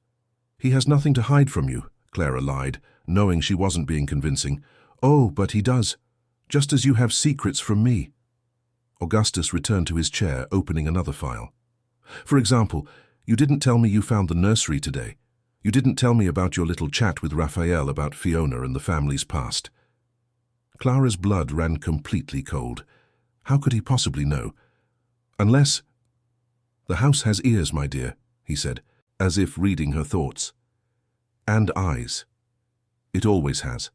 "He has nothing to hide from you," Clara lied, knowing she wasn't being convincing. "Oh, but he does, just as you have secrets from me." Augustus returned to his chair, opening another file. "For example, you didn't tell me you found the nursery today. You didn't tell me about your little chat with Raphael about Fiona and the family's past." Clara's blood ran completely cold. How could he possibly know? "Unless—" "The house has ears, my dear," he said, as if reading her thoughts. "And eyes. It always has.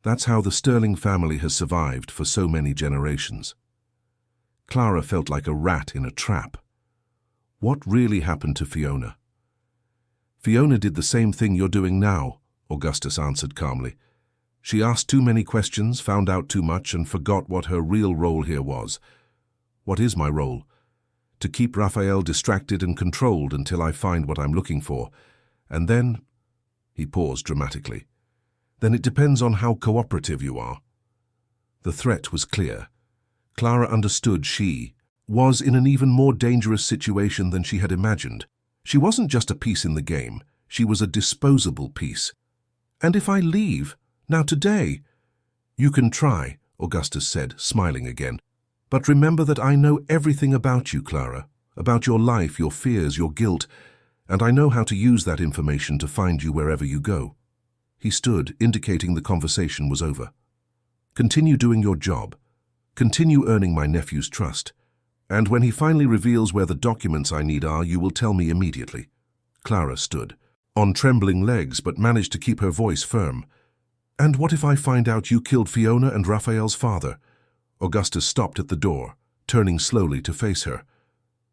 That's how the Sterling family has survived for so many generations." Clara felt like a rat in a trap. What really happened to Fiona? "Fiona did the same thing you're doing now," Augustus answered calmly. "She asked too many questions, found out too much, and forgot what her real role here was." "What is my role?" "To keep Raphael distracted and controlled until I find what I'm looking for. And then—" He paused dramatically. "Then it depends on how cooperative you are." The threat was clear. Clara understood she was in an even more dangerous situation than she had imagined. She wasn't just a piece in the game, she was a disposable piece. "And if I leave, now today?" "You can try," Augustus said, smiling again. "But remember that I know everything about you, Clara, about your life, your fears, your guilt, and I know how to use that information to find you wherever you go." He stood, indicating the conversation was over. "Continue doing your job. Continue earning my nephew's trust. And when he finally reveals where the documents I need are, you will tell me immediately." Clara stood, on trembling legs, but managed to keep her voice firm. "And what if I find out you killed Fiona and Raphael's father?" Augustus stopped at the door, turning slowly to face her.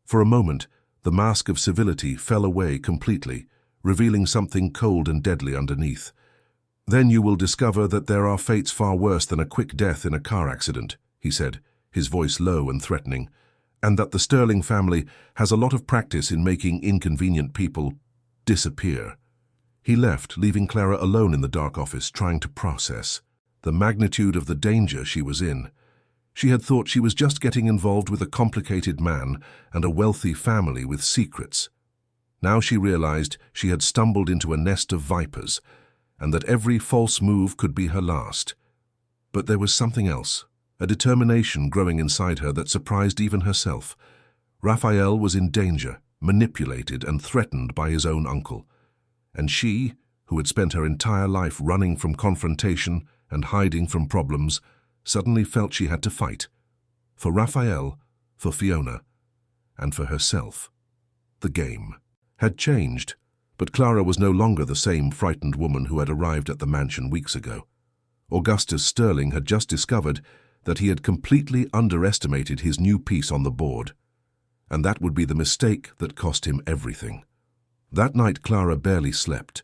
For a moment, the mask of civility fell away completely, revealing something cold and deadly underneath. "Then you will discover that there are fates far worse than a quick death in a car accident," he said, his voice low and threatening, "and that the Sterling family has a lot of practice in making inconvenient people disappear." He left, leaving Clara alone in the dark office, trying to process the magnitude of the danger she was in. She had thought she was just getting involved with a complicated man and a wealthy family with secrets. Now she realized she had stumbled into a nest of vipers, and that every false move could be her last. But there was something else, a determination growing inside her that surprised even herself. Raphael was in danger, manipulated and threatened by his own uncle. And she, who had spent her entire life running from confrontation and hiding from problems, suddenly felt she had to fight. For Raphael, for Fiona, and for herself. The game had changed, but Clara was no longer the same frightened woman who had arrived at the mansion weeks ago. Augustus Sterling had just discovered that he had completely underestimated his new piece on the board, and that would be the mistake that cost him everything. That night Clara barely slept.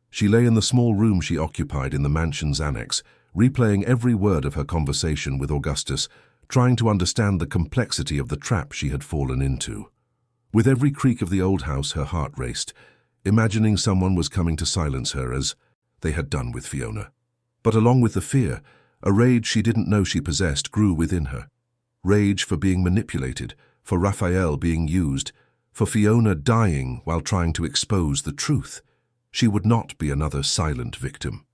She lay in the small room she occupied in the mansion's annex, replaying every word of her conversation with Augustus, trying to understand the complexity of the trap she had fallen into. With every creak of the old house, her heart raced, imagining someone was coming to silence her as they had done with Fiona. But along with the fear, a rage she didn't know she possessed grew within her. Rage for being manipulated, for Raphael being used, for Fiona dying while trying to expose the truth. She would not be another silent victim.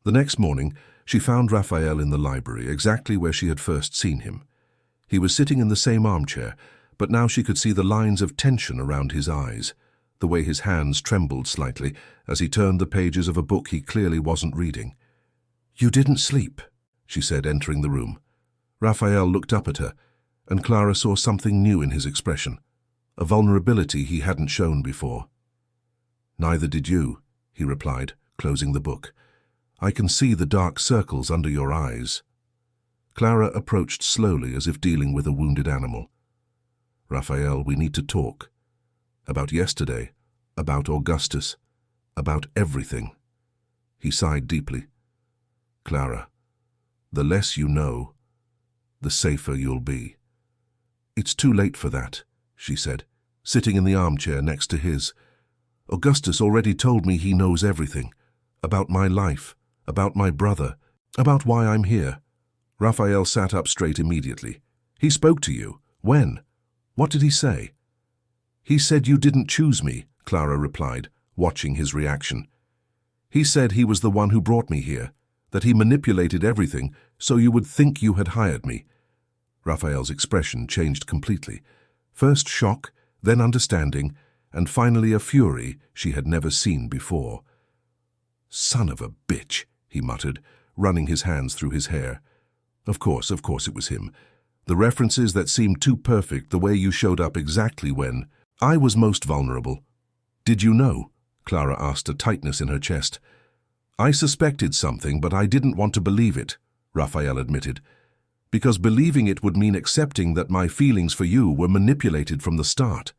The next morning, she found Raphael in the library, exactly where she had first seen him. He was sitting in the same armchair, but now she could see the lines of tension around his eyes, the way his hands trembled slightly as he turned the pages of a book he clearly wasn't reading. You didn't sleep, she said, entering the room. Raphael looked up at her, and Clara saw something new in his expression, a vulnerability he hadn't shown before. Neither did you, he replied, closing the book. I can see the dark circles under your eyes. Clara approached slowly as if dealing with a wounded animal. Raphael, we need to talk. About yesterday, about Augustus, about everything. He sighed deeply. Clara, the less you know, the safer you'll be. It's too late for that, she said, sitting in the armchair next to his. Augustus already told me he knows everything. About my life, about my brother, about why I'm here. Raphael sat up straight immediately. He spoke to you. When? What did he say? He said you didn't choose me, Clara replied, watching his reaction. He said he was the one who brought me here, that he manipulated everything so you would think you had hired me. Raphael's expression changed completely. First shock, then understanding, and finally a fury she had never seen before. Son of a bitch, he muttered, running his hands through his hair. Of course it was him. The references that seemed too perfect, the way you showed up exactly when I was most vulnerable. Did you know? Clara asked, a tightness in her chest. I suspected something, but I didn't want to believe it, Raphael admitted, because believing it would mean accepting that my feelings for you were manipulated from the start.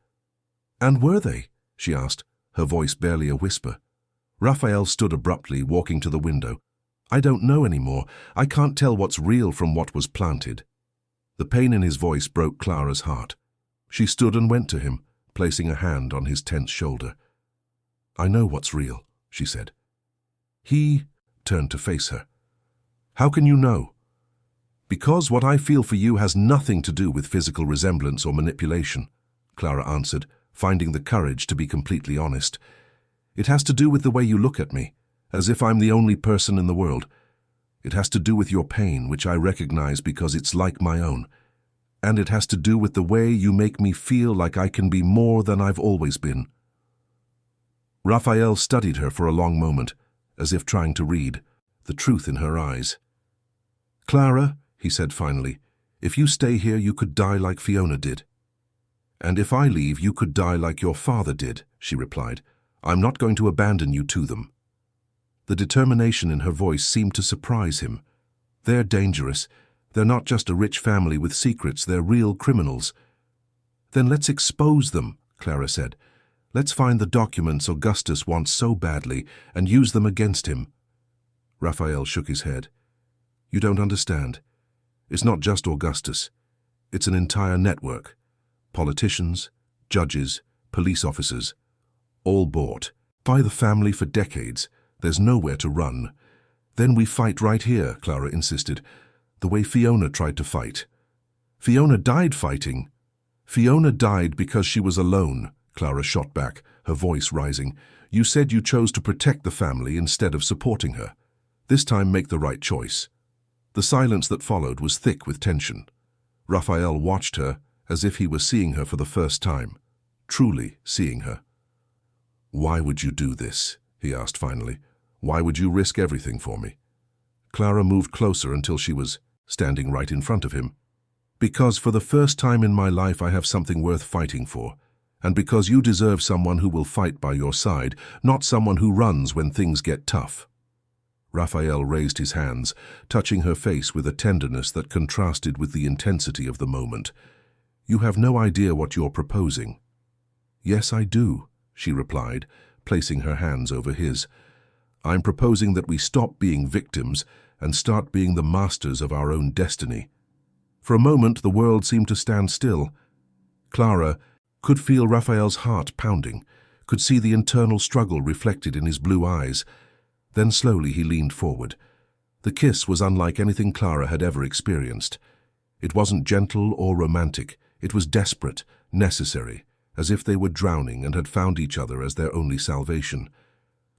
And were they? She asked, her voice barely a whisper. Raphael stood abruptly, walking to the window. I don't know anymore. I can't tell what's real from what was planted. The pain in his voice broke Clara's heart. She stood and went to him, placing a hand on his tense shoulder. I know what's real, she said. He turned to face her. How can you know? Because what I feel for you has nothing to do with physical resemblance or manipulation, Clara answered, finding the courage to be completely honest. It has to do with the way you look at me, as if I'm the only person in the world. It has to do with your pain, which I recognize because it's like my own. And it has to do with the way you make me feel like I can be more than I've always been. Raphael studied her for a long moment, as if trying to read the truth in her eyes. Clara, he said finally, if you stay here, you could die like Fiona did. And if I leave, you could die like your father did, she replied. I'm not going to abandon you to them. The determination in her voice seemed to surprise him. They're dangerous. They're not just a rich family with secrets, they're real criminals. Then let's expose them, Clara said. Let's find the documents Augustus wants so badly and use them against him. Raphael shook his head. You don't understand. It's not just Augustus. It's an entire network. Politicians, judges, police officers, all bought by the family for decades. There's nowhere to run. Then we fight right here, Clara insisted, the way Fiona tried to fight. Fiona died fighting. Fiona died because she was alone, Clara shot back, her voice rising. You said you chose to protect the family instead of supporting her. This time make the right choice. The silence that followed was thick with tension. Raphael watched her as if he were seeing her for the first time, truly seeing her. Why would you do this? He asked finally. Why would you risk everything for me? Clara moved closer until she was standing right in front of him. Because for the first time in my life I have something worth fighting for, and because you deserve someone who will fight by your side, not someone who runs when things get tough. Raphael raised his hands, touching her face with a tenderness that contrasted with the intensity of the moment. You have no idea what you're proposing. Yes, I do, she replied, placing her hands over his. I'm proposing that we stop being victims and start being the masters of our own destiny. For a moment, the world seemed to stand still. Clara could feel Raphael's heart pounding, could see the internal struggle reflected in his blue eyes. Then slowly he leaned forward. The kiss was unlike anything Clara had ever experienced. It wasn't gentle or romantic. It was desperate, necessary, as if they were drowning and had found each other as their only salvation.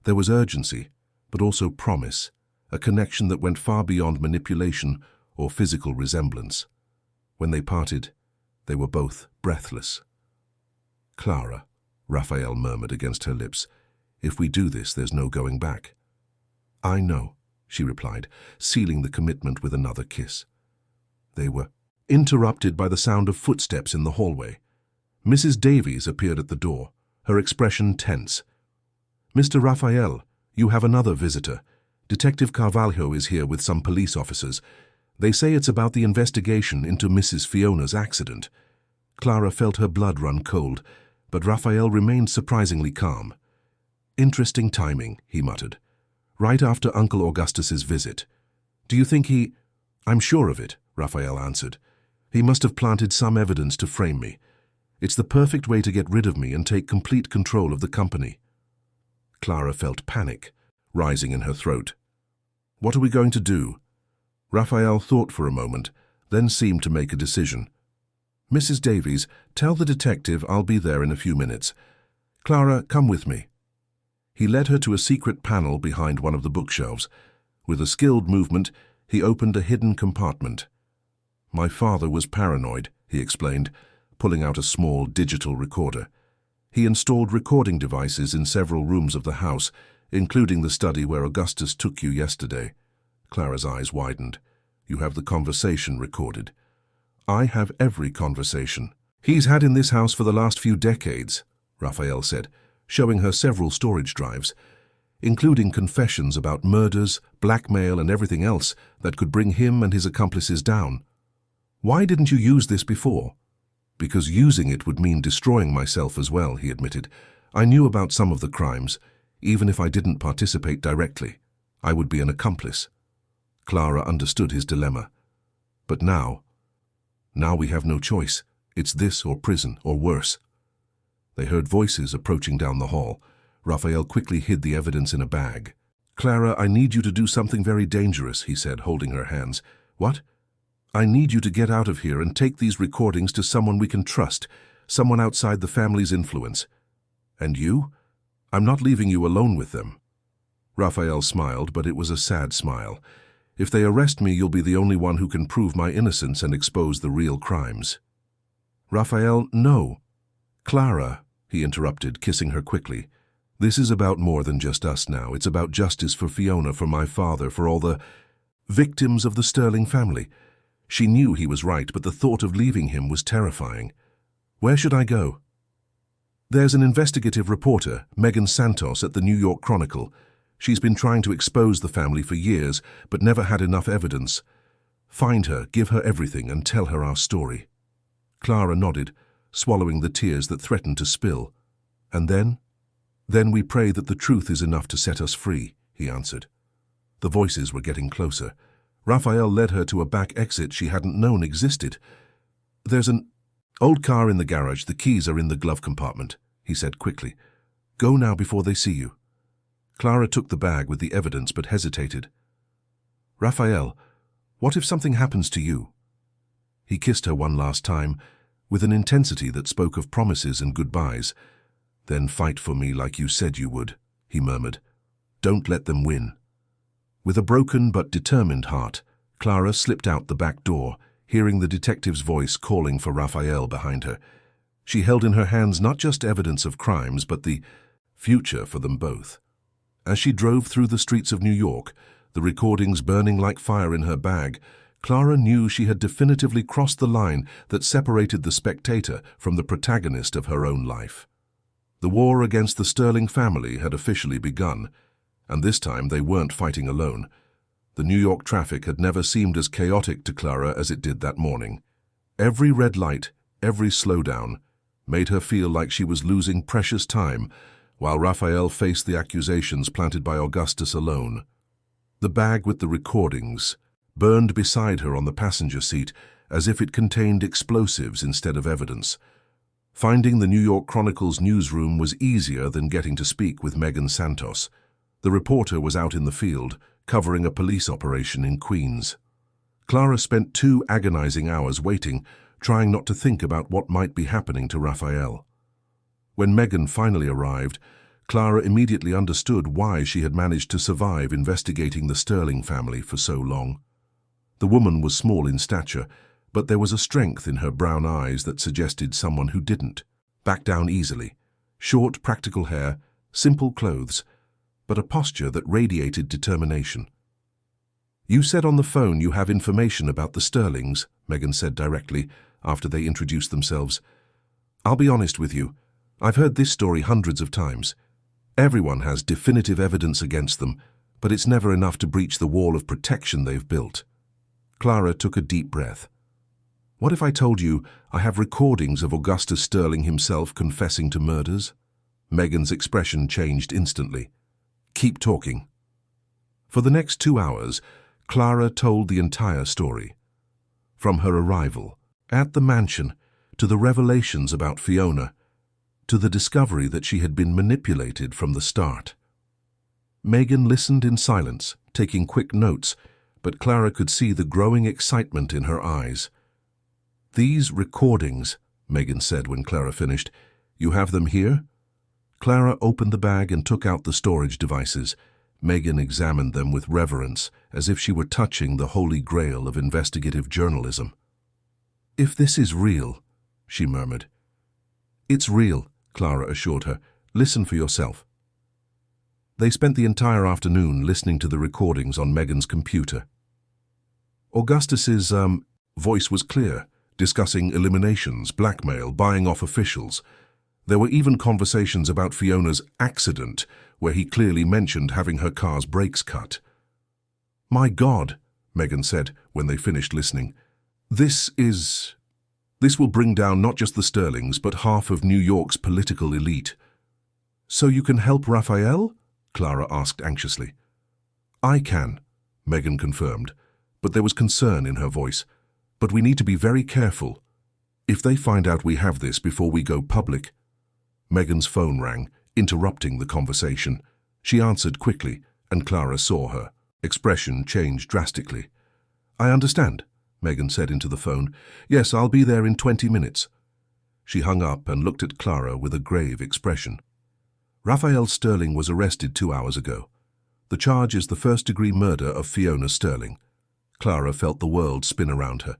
There was urgency, but also promise, a connection that went far beyond manipulation or physical resemblance. When they parted, they were both breathless. Clara, Raphael murmured against her lips, if we do this, there's no going back. I know, she replied, sealing the commitment with another kiss. They were interrupted by the sound of footsteps in the hallway. Mrs. Davies appeared at the door, her expression tense. "Mr. Raphael, you have another visitor. Detective Carvalho is here with some police officers. They say it's about the investigation into Mrs. Fiona's accident." Clara felt her blood run cold, but Raphael remained surprisingly calm. "Interesting timing," he muttered. "Right after Uncle Augustus's visit. Do you think he—" "I'm sure of it," Raphael answered. "He must have planted some evidence to frame me. It's the perfect way to get rid of me and take complete control of the company." Clara felt panic rising in her throat. "What are we going to do?" Raphael thought for a moment, then seemed to make a decision. "Mrs. Davies, tell the detective I'll be there in a few minutes. Clara, come with me." He led her to a secret panel behind one of the bookshelves. With a skilled movement, he opened a hidden compartment. "My father was paranoid," he explained, pulling out a small digital recorder. He installed recording devices in several rooms of the house, including the study where Augustus took you yesterday. Clara's eyes widened. "You have the conversation recorded." "I have every conversation he's had in this house for the last few decades," Raphael said, showing her several storage drives, including confessions about murders, blackmail, and everything else that could bring him and his accomplices down. "Why didn't you use this before?" "Because using it would mean destroying myself as well," he admitted. "I knew about some of the crimes. Even if I didn't participate directly, I would be an accomplice." Clara understood his dilemma. "But now we have no choice. It's this or prison, or worse." They heard voices approaching down the hall. Raphael quickly hid the evidence in a bag. "Clara, I need you to do something very dangerous," he said, holding her hands. "What?" "I need you to get out of here and take these recordings to someone we can trust, someone outside the family's influence." "And you?" "I'm not leaving you alone with them." Raphael smiled, but it was a sad smile. "If they arrest me, you'll be the only one who can prove my innocence and expose the real crimes." "Raphael, no." "Clara," he interrupted, kissing her quickly. "This is about more than just us now. It's about justice for Fiona, for my father, for all the victims of the Sterling family." She knew he was right, but the thought of leaving him was terrifying. "Where should I go?" "There's an investigative reporter, Megan Santos, at the New York Chronicle. She's been trying to expose the family for years, but never had enough evidence. Find her, give her everything, and tell her our story." Clara nodded, swallowing the tears that threatened to spill. "And then?" "Then we pray that the truth is enough to set us free," he answered. The voices were getting closer. Raphael led her to a back exit she hadn't known existed. "There's an old car in the garage. The keys are in the glove compartment," he said quickly. "Go now before they see you." Clara took the bag with the evidence but hesitated. "Raphael, what if something happens to you?" He kissed her one last time, with an intensity that spoke of promises and goodbyes. "Then fight for me like you said you would," he murmured. "Don't let them win." With a broken but determined heart, Clara slipped out the back door, hearing the detective's voice calling for Raphael behind her. She held in her hands not just evidence of crimes, but the future for them both. As she drove through the streets of New York, the recordings burning like fire in her bag, Clara knew she had definitively crossed the line that separated the spectator from the protagonist of her own life. The war against the Sterling family had officially begun, and this time they weren't fighting alone. The New York traffic had never seemed as chaotic to Clara as it did that morning. Every red light, every slowdown, made her feel like she was losing precious time, while Raphael faced the accusations planted by Augustus alone. The bag with the recordings burned beside her on the passenger seat as if it contained explosives instead of evidence. Finding the New York Chronicle's newsroom was easier than getting to speak with Megan Santos. The reporter was out in the field, covering a police operation in Queens. Clara spent 2 agonizing hours waiting, trying not to think about what might be happening to Raphael. When Megan finally arrived, Clara immediately understood why she had managed to survive investigating the Sterling family for so long. The woman was small in stature, but there was a strength in her brown eyes that suggested someone who didn't back down easily. Short, practical hair, simple clothes, but a posture that radiated determination. You said on the phone you have information about the Sterlings, Megan said directly, after they introduced themselves. I'll be honest with you. I've heard this story hundreds of times. Everyone has definitive evidence against them, but it's never enough to breach the wall of protection they've built. Clara took a deep breath. What if I told you I have recordings of Augustus Sterling himself confessing to murders? Megan's expression changed instantly. Keep talking. For the next 2 hours, Clara told the entire story. From her arrival, at the mansion, to the revelations about Fiona, to the discovery that she had been manipulated from the start. Megan listened in silence, taking quick notes, but Clara could see the growing excitement in her eyes. These recordings, Megan said when Clara finished, you have them here? Clara opened the bag and took out the storage devices. Megan examined them with reverence, as if she were touching the holy grail of investigative journalism. If this is real, she murmured. It's real, Clara assured her. Listen for yourself. They spent the entire afternoon listening to the recordings on Megan's computer. Augustus's voice was clear, discussing eliminations, blackmail, buying off officials. There were even conversations about Fiona's accident, where he clearly mentioned having her car's brakes cut. My God, Megan said when they finished listening. This will bring down not just the Sterlings, but half of New York's political elite. So you can help Raphael? Clara asked anxiously. I can, Megan confirmed, but there was concern in her voice. But we need to be very careful. If they find out we have this before we go public. Megan's phone rang, interrupting the conversation. She answered quickly, and Clara saw her. Expression changed drastically. I understand, Megan said into the phone. Yes, I'll be there in 20 minutes. She hung up and looked at Clara with a grave expression. Raphael Sterling was arrested 2 hours ago. The charge is the first-degree murder of Fiona Sterling. Clara felt the world spin around her.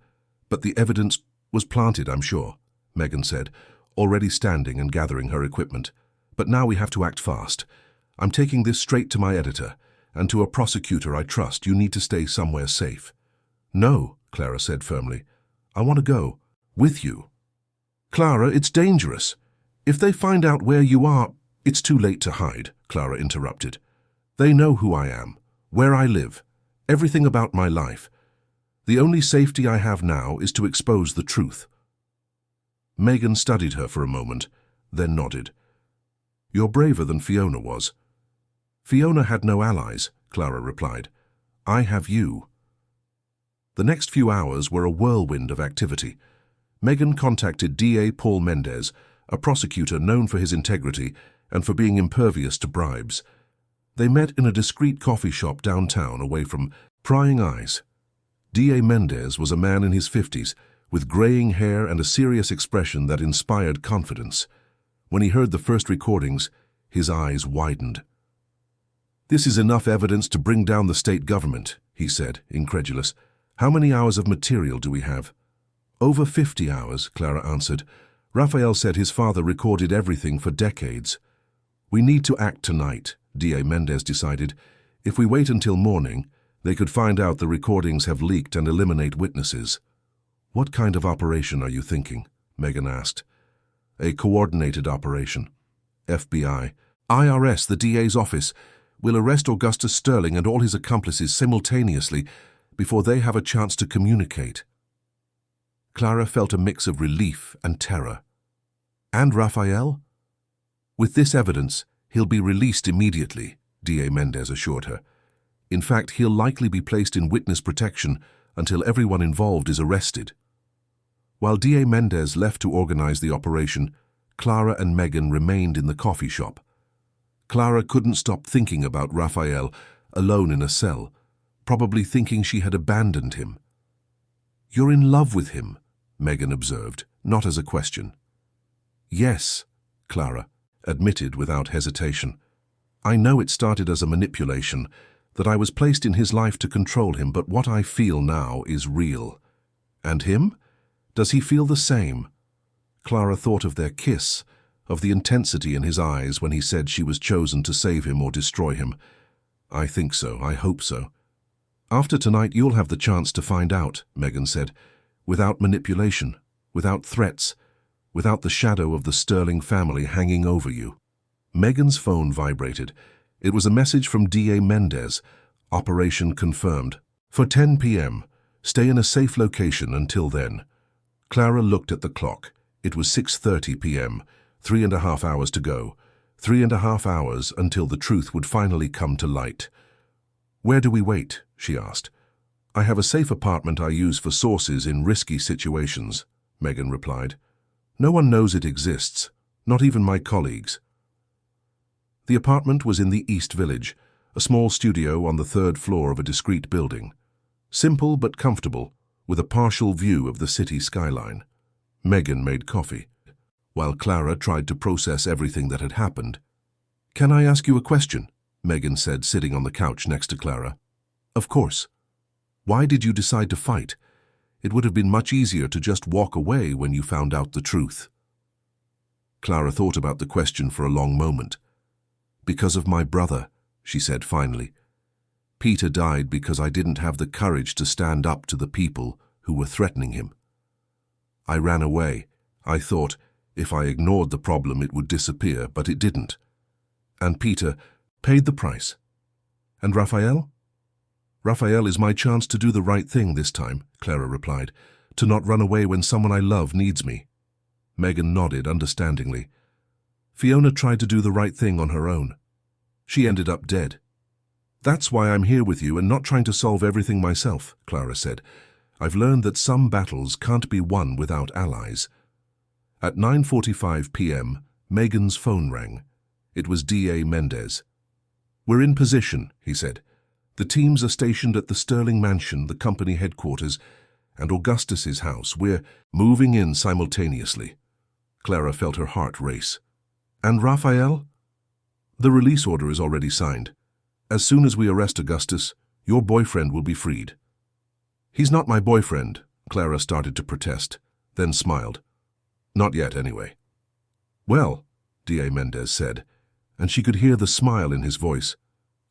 But the evidence was planted, I'm sure, Megan said, already standing and gathering her equipment. But now we have to act fast. I'm taking this straight to my editor, and to a prosecutor I trust. You need to stay somewhere safe. No, Clara said firmly. I want to go. With you. Clara, it's dangerous. If they find out where you are, it's too late to hide, Clara interrupted. They know who I am, where I live, everything about my life. The only safety I have now is to expose the truth. Megan studied her for a moment, then nodded. You're braver than Fiona was. Fiona had no allies, Clara replied. I have you. The next few hours were a whirlwind of activity. Megan contacted DA Paul Mendez, a prosecutor known for his integrity and for being impervious to bribes. They met in a discreet coffee shop downtown away from prying eyes. DA Mendez was a man in his 50s, with graying hair and a serious expression that inspired confidence. When he heard the first recordings, his eyes widened. This is enough evidence to bring down the state government, he said, incredulous. How many hours of material do we have? Over 50 hours, Clara answered. Raphael said his father recorded everything for decades. We need to act tonight, DA Mendez decided. If we wait until morning, they could find out the recordings have leaked and eliminate witnesses. What kind of operation are you thinking? Megan asked. A coordinated operation. FBI. IRS, the DA's office, will arrest Augustus Sterling and all his accomplices simultaneously before they have a chance to communicate. Clara felt a mix of relief and terror. And Raphael? With this evidence, he'll be released immediately, DA Mendez assured her. In fact, he'll likely be placed in witness protection until everyone involved is arrested. While DA Mendez left to organize the operation, Clara and Megan remained in the coffee shop. Clara couldn't stop thinking about Raphael, alone in a cell, probably thinking she had abandoned him. You're in love with him, Megan observed, not as a question. Yes, Clara admitted without hesitation. I know it started as a manipulation, that I was placed in his life to control him, but what I feel now is real. And him? Does he feel the same? Clara thought of their kiss, of the intensity in his eyes when he said she was chosen to save him or destroy him. I think so, I hope so. After tonight, you'll have the chance to find out, Megan said, without manipulation, without threats, without the shadow of the Sterling family hanging over you. Megan's phone vibrated. It was a message from D.A. Mendez. Operation confirmed. For 10 p.m., stay in a safe location until then. Clara looked at the clock. It was 6:30 p.m., 3.5 hours to go. 3.5 hours until the truth would finally come to light. Where do we wait? She asked. I have a safe apartment I use for sources in risky situations, Megan replied. No one knows it exists, not even my colleagues. The apartment was in the East Village, a small studio on the 3rd floor of a discreet building. Simple but comfortable, with a partial view of the city skyline. Megan made coffee, while Clara tried to process everything that had happened. Can I ask you a question? Megan said, sitting on the couch next to Clara. Of course. Why did you decide to fight? It would have been much easier to just walk away when you found out the truth. Clara thought about the question for a long moment. Because of my brother, she said finally. Peter died because I didn't have the courage to stand up to the people who were threatening him. I ran away. I thought if I ignored the problem it would disappear, but it didn't. And Peter paid the price. And Raphael? Raphael is my chance to do the right thing this time, Clara replied, to not run away when someone I love needs me. Megan nodded understandingly. Fiona tried to do the right thing on her own. She ended up dead. That's why I'm here with you and not trying to solve everything myself, Clara said. I've learned that some battles can't be won without allies. At 9:45 p.m., Megan's phone rang. It was D.A. Mendez. We're in position, he said. The teams are stationed at the Sterling Mansion, the company headquarters, and Augustus's house. We're moving in simultaneously. Clara felt her heart race. And Raphael? The release order is already signed. As soon as we arrest Augustus, your boyfriend will be freed. He's not my boyfriend, Clara started to protest, then smiled. Not yet, anyway. Well, D.A. Mendez said, and she could hear the smile in his voice.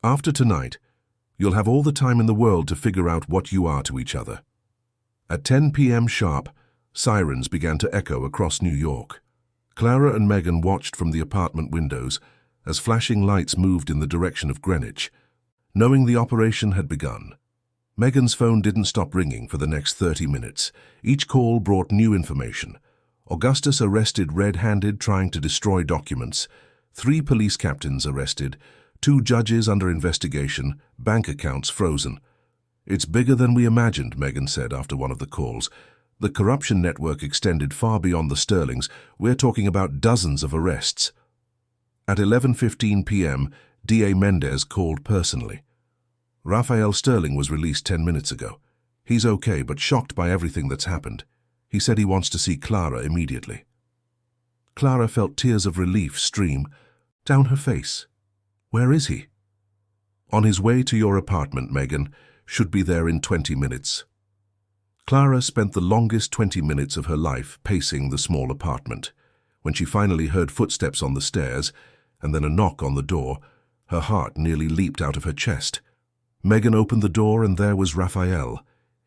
After tonight, you'll have all the time in the world to figure out what you are to each other. At 10 p.m. sharp, sirens began to echo across New York. Clara and Megan watched from the apartment windows as flashing lights moved in the direction of Greenwich. Knowing the operation had begun, Megan's phone didn't stop ringing for the next 30 minutes. Each call brought new information. Augustus arrested red-handed trying to destroy documents. 3 police captains arrested. 2 judges under investigation. Bank accounts frozen. It's bigger than we imagined, Megan said after one of the calls. The corruption network extended far beyond the Sterlings. We're talking about dozens of arrests. At 11:15 p.m., D.A. Mendez called personally. Raphael Sterling was released 10 minutes ago. He's okay, but shocked by everything that's happened. He said he wants to see Clara immediately. Clara felt tears of relief stream down her face. Where is he? On his way to your apartment, Megan. Should be there in 20 minutes. Clara spent the longest 20 minutes of her life pacing the small apartment. When she finally heard footsteps on the stairs, and then a knock on the door, her heart nearly leaped out of her chest. Megan opened the door and there was Raphael.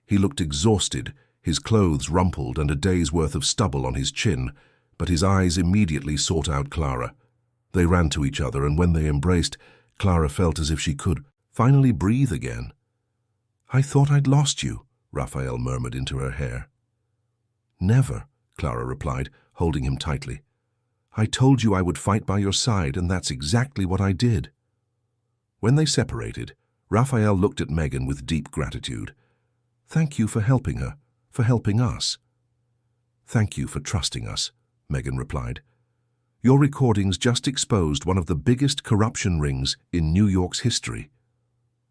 He looked exhausted, his clothes rumpled and a day's worth of stubble on his chin, but his eyes immediately sought out Clara. They ran to each other, and when they embraced, Clara felt as if she could finally breathe again. I thought I'd lost you, Raphael murmured into her hair. Never, Clara replied, holding him tightly. I told you I would fight by your side, and that's exactly what I did. When they separated, Raphael looked at Megan with deep gratitude. Thank you for helping her, for helping us. Thank you for trusting us, Megan replied. Your recordings just exposed one of the biggest corruption rings in New York's history.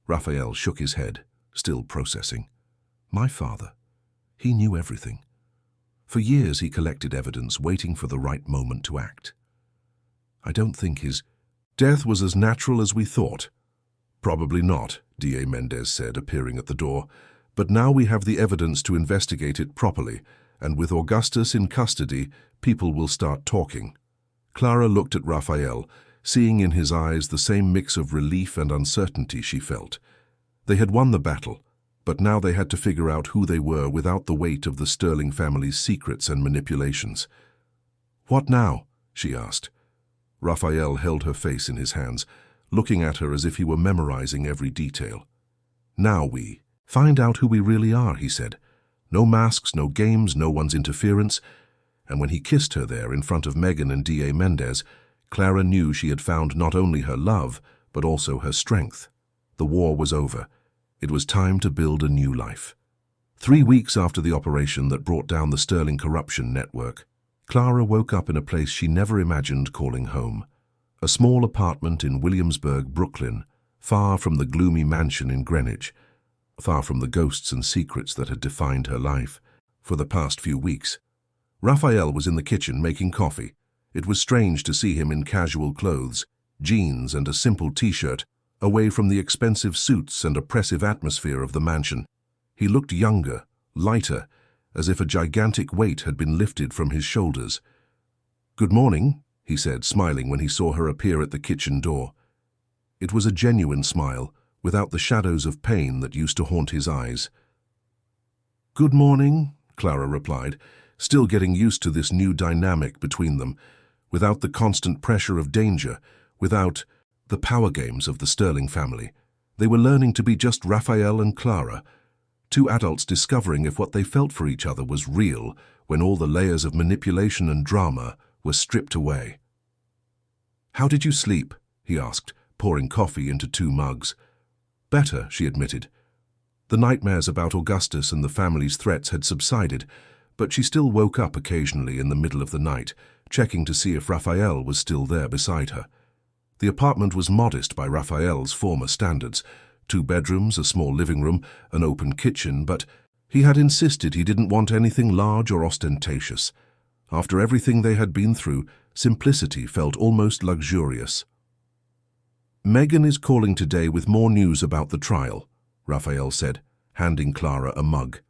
Raphael shook his head, still processing. My father. He knew everything. For years he collected evidence, waiting for the right moment to act. I don't think his death was as natural as we thought. Probably not, D.A. Mendez said, appearing at the door. But now we have the evidence to investigate it properly, and with Augustus in custody, people will start talking. Clara looked at Raphael, seeing in his eyes the same mix of relief and uncertainty she felt. They had won the battle, But now they had to figure out who they were without the weight of the Sterling family's secrets and manipulations. "What now?" she asked. Raphael held her face in his hands, looking at her as if he were memorizing every detail. "Now we find out who we really are," he said. "No masks, no games, no one's interference." And when he kissed her there in front of Megan and D.A. Mendez, Clara knew she had found not only her love, but also her strength. The war was over. It was time to build a new life. 3 weeks after the operation that brought down the Sterling corruption network, Clara woke up in a place she never imagined calling home. A small apartment in Williamsburg, Brooklyn, far from the gloomy mansion in Greenwich, far from the ghosts and secrets that had defined her life for the past few weeks. Raphael was in the kitchen making coffee. It was strange to see him in casual clothes, jeans and a simple t-shirt, away from the expensive suits and oppressive atmosphere of the mansion. He looked younger, lighter, as if a gigantic weight had been lifted from his shoulders. "Good morning," he said, smiling when he saw her appear at the kitchen door. It was a genuine smile, without the shadows of pain that used to haunt his eyes. "Good morning," Clara replied, still getting used to this new dynamic between them, without the constant pressure of danger, without the power games of the Sterling family. They were learning to be just Raphael and Clara, two adults discovering if what they felt for each other was real when all the layers of manipulation and drama were stripped away. "How did you sleep?" he asked, pouring coffee into 2 mugs. "Better," she admitted. The nightmares about Augustus and the family's threats had subsided, but she still woke up occasionally in the middle of the night, checking to see if Raphael was still there beside her. The apartment was modest by Raphael's former standards. 2 bedrooms, a small living room, an open kitchen, but he had insisted he didn't want anything large or ostentatious. After everything they had been through, simplicity felt almost luxurious. "Megan is calling today with more news about the trial," Raphael said, handing Clara a mug.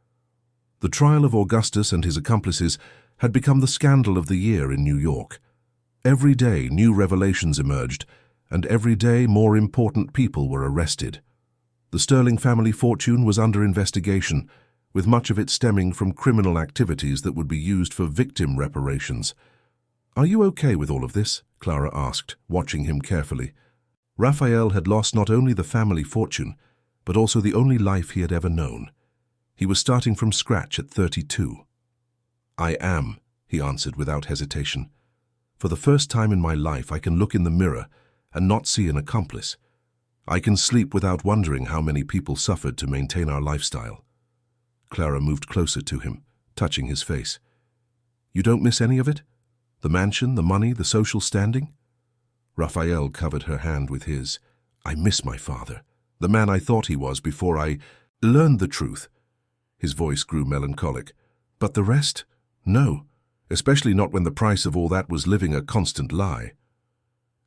The trial of Augustus and his accomplices had become the scandal of the year in New York. Every day new revelations emerged, and every day more important people were arrested. The Sterling family fortune was under investigation, with much of it stemming from criminal activities that would be used for victim reparations. "Are you okay with all of this?" Clara asked, watching him carefully. Raphael had lost not only the family fortune, but also the only life he had ever known. He was starting from scratch at 32. "I am," he answered without hesitation. "For the first time in my life, I can look in the mirror and not see an accomplice. I can sleep without wondering how many people suffered to maintain our lifestyle." Clara moved closer to him, touching his face. "You don't miss any of it? The mansion, the money, the social standing?" Raphael covered her hand with his. "I miss my father, the man I thought he was before I learned the truth." His voice grew melancholic. "But the rest? No, especially not when the price of all that was living a constant lie."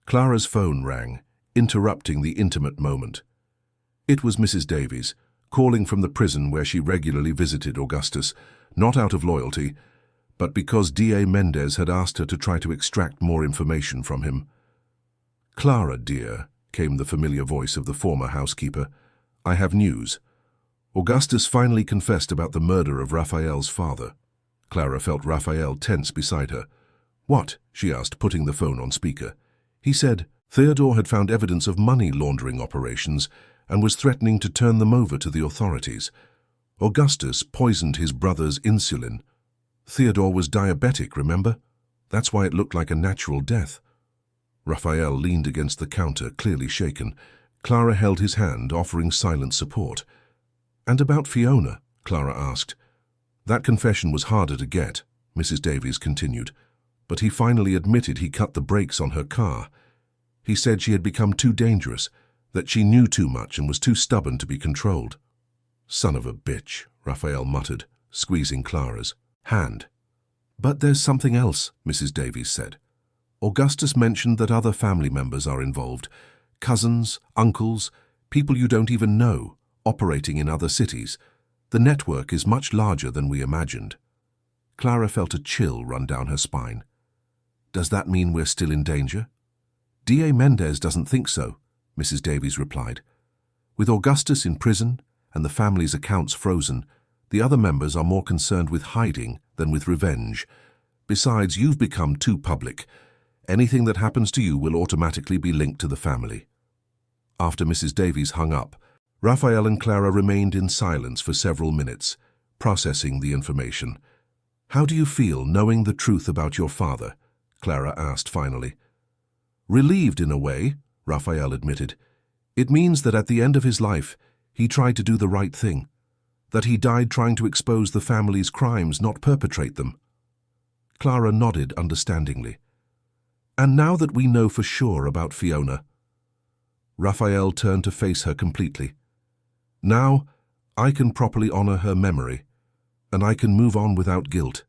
Clara's phone rang, interrupting the intimate moment. It was Mrs. Davies, calling from the prison where she regularly visited Augustus, not out of loyalty, but because D.A. Mendez had asked her to try to extract more information from him. "Clara, dear," came the familiar voice of the former housekeeper, "I have news. Augustus finally confessed about the murder of Raphael's father." Clara felt Raphael tense beside her. "What?" she asked, putting the phone on speaker. "He said Theodore had found evidence of money laundering operations and was threatening to turn them over to the authorities. Augustus poisoned his brother's insulin. Theodore was diabetic, remember? That's why it looked like a natural death." Raphael leaned against the counter, clearly shaken. Clara held his hand, offering silent support. "And about Fiona?" Clara asked. "That confession was harder to get," Mrs. Davies continued, "but he finally admitted he cut the brakes on her car. He said she had become too dangerous, that she knew too much and was too stubborn to be controlled." "Son of a bitch," Raphael muttered, squeezing Clara's hand. "But there's something else," Mrs. Davies said. "Augustus mentioned that other family members are involved, cousins, uncles, people you don't even know, operating in other cities. The network is much larger than we imagined." Clara felt a chill run down her spine. "Does that mean we're still in danger?" "D.A. Mendez doesn't think so," Mrs. Davies replied. "With Augustus in prison and the family's accounts frozen. The other members are more concerned with hiding than with revenge. Besides, you've become too public. Anything that happens to you will automatically be linked to the family." After Mrs. Davies hung up, Raphael and Clara remained in silence for several minutes, processing the information. "How do you feel knowing the truth about your father?" Clara asked finally. "Relieved in a way," Raphael admitted. "It means that at the end of his life, he tried to do the right thing, that he died trying to expose the family's crimes, not perpetrate them." Clara nodded understandingly. "And now that we know for sure about Fiona," Raphael turned to face her completely. "Now, I can properly honor her memory, and I can move on without guilt."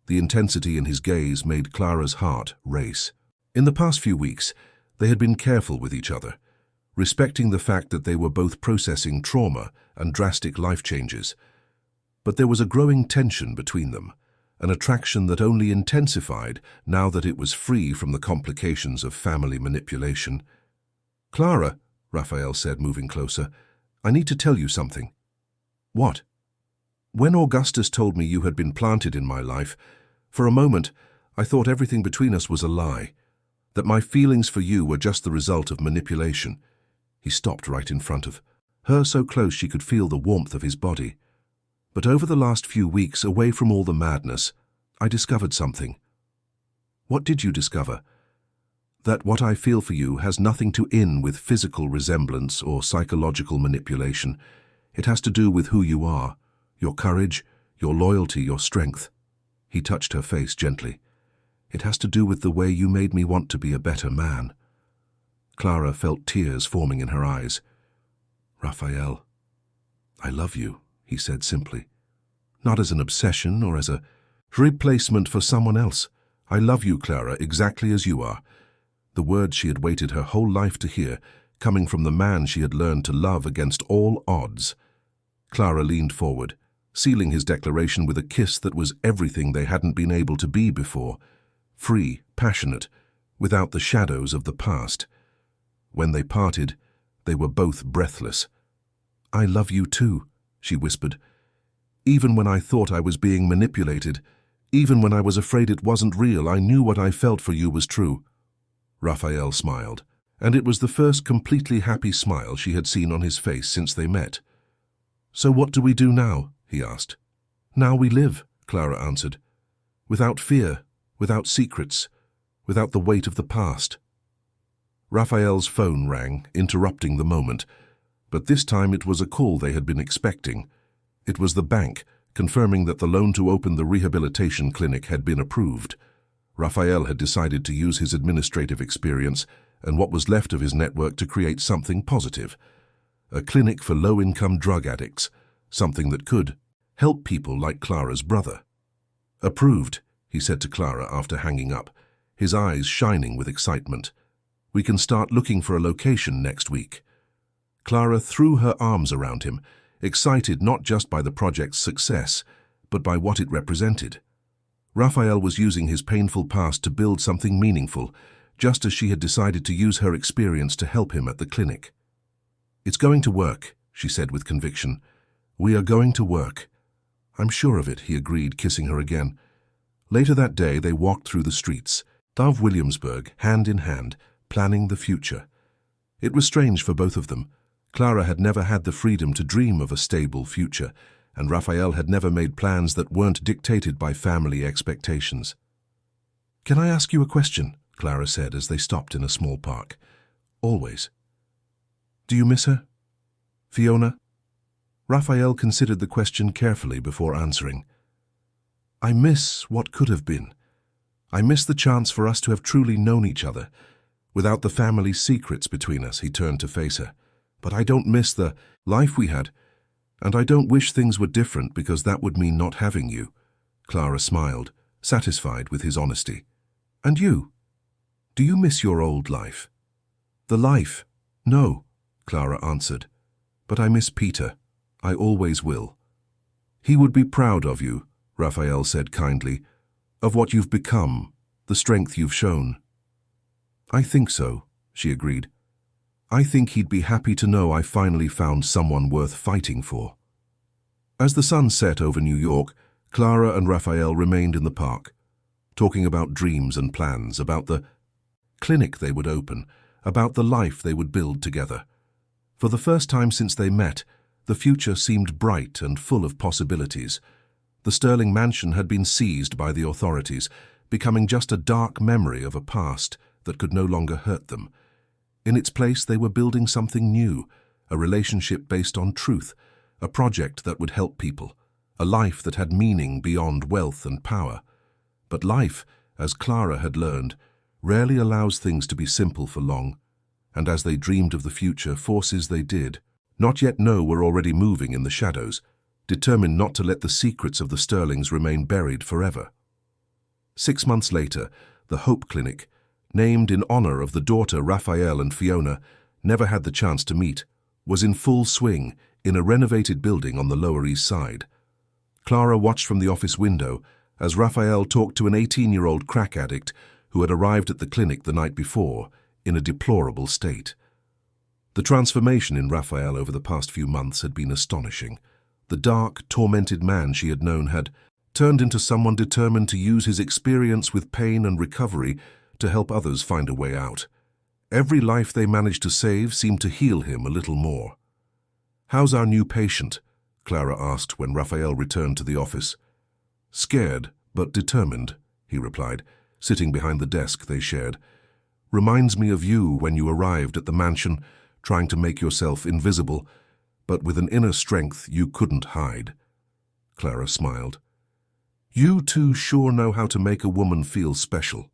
The intensity in his gaze made Clara's heart race. In the past few weeks, they had been careful with each other, respecting the fact that they were both processing trauma and drastic life changes. But there was a growing tension between them, an attraction that only intensified now that it was free from the complications of family manipulation. "Clara," Raphael said, moving closer, "I need to tell you something." "What?" "When Augustus told me you had been planted in my life, for a moment I thought everything between us was a lie, that my feelings for you were just the result of manipulation." He stopped right in front of her, so close she could feel the warmth of his body. "But over the last few weeks, away from all the madness, I discovered something." "What did you discover?" "That what I feel for you has nothing to do with physical resemblance or psychological manipulation. It has to do with who you are, your courage, your loyalty, your strength." He touched her face gently. "It has to do with the way you made me want to be a better man." Clara felt tears forming in her eyes. "Raphael, I love you," he said simply. "Not as an obsession or as a replacement for someone else. I love you, Clara, exactly as you are." The words she had waited her whole life to hear, coming from the man she had learned to love against all odds. Clara leaned forward, sealing his declaration with a kiss that was everything they hadn't been able to be before. Free, passionate, without the shadows of the past. When they parted, they were both breathless. "I love you too," she whispered. "Even when I thought I was being manipulated, even when I was afraid it wasn't real, I knew what I felt for you was true." Raphael smiled, and it was the first completely happy smile she had seen on his face since they met. "So what do we do now?" he asked. "Now we live," Clara answered. "Without fear, without secrets, without the weight of the past." Raphael's phone rang, interrupting the moment, but this time it was a call they had been expecting. It was the bank, confirming that the loan to open the rehabilitation clinic had been approved. Raphael had decided to use his administrative experience and what was left of his network to create something positive. A clinic for low-income drug addicts, something that could help people like Clara's brother. "Approved," he said to Clara after hanging up, his eyes shining with excitement. "We can start looking for a location next week." Clara threw her arms around him, excited not just by the project's success, but by what it represented. Raphael was using his painful past to build something meaningful, just as she had decided to use her experience to help him at the clinic. "It's going to work," she said with conviction. "We are going to work." "I'm sure of it," he agreed, kissing her again. Later that day, they walked through the streets, of Williamsburg, hand in hand, planning the future. It was strange for both of them. Clara had never had the freedom to dream of a stable future, and Raphael had never made plans that weren't dictated by family expectations. "Can I ask you a question?" Clara said as they stopped in a small park. "Always." "Do you miss her? Fiona?" Raphael considered the question carefully before answering. "I miss what could have been. I miss the chance for us to have truly known each other, without the family secrets between us." He turned to face her. "But I don't miss the life we had, and I don't wish things were different because that would mean not having you." Clara smiled, satisfied with his honesty. "And you? Do you miss your old life?" "The life? No," Clara answered. "But I miss Peter. I always will." "He would be proud of you," Raphael said kindly, "of what you've become, the strength you've shown." "I think so," she agreed. I think he'd be happy to know I finally found someone worth fighting for. As the sun set over New York, Clara and Raphael remained in the park, talking about dreams and plans, about the clinic they would open, about the life they would build together. For the first time since they met, the future seemed bright and full of possibilities. The Sterling mansion had been seized by the authorities, becoming just a dark memory of a past that could no longer hurt them. In its place, they were building something new, a relationship based on truth, a project that would help people, a life that had meaning beyond wealth and power. But life, as Clara had learned, rarely allows things to be simple for long, and as they dreamed of the future, forces they did not yet know were already moving in the shadows, determined not to let the secrets of the Sterlings remain buried forever. 6 months later, the Hope Clinic, named in honor of the daughter Raphael and Fiona, never had the chance to meet, was in full swing in a renovated building on the Lower East Side. Clara watched from the office window as Raphael talked to an 18-year-old crack addict who had arrived at the clinic the night before in a deplorable state. The transformation in Raphael over the past few months had been astonishing. The dark, tormented man she had known had turned into someone determined to use his experience with pain and recovery to help others find a way out. Every life they managed to save seemed to heal him a little more. "How's our new patient?" Clara asked when Raphael returned to the office. "Scared, but determined," he replied, sitting behind the desk they shared. "Reminds me of you when you arrived at the mansion, trying to make yourself invisible, but with an inner strength you couldn't hide." Clara smiled. "You two sure know how to make a woman feel special."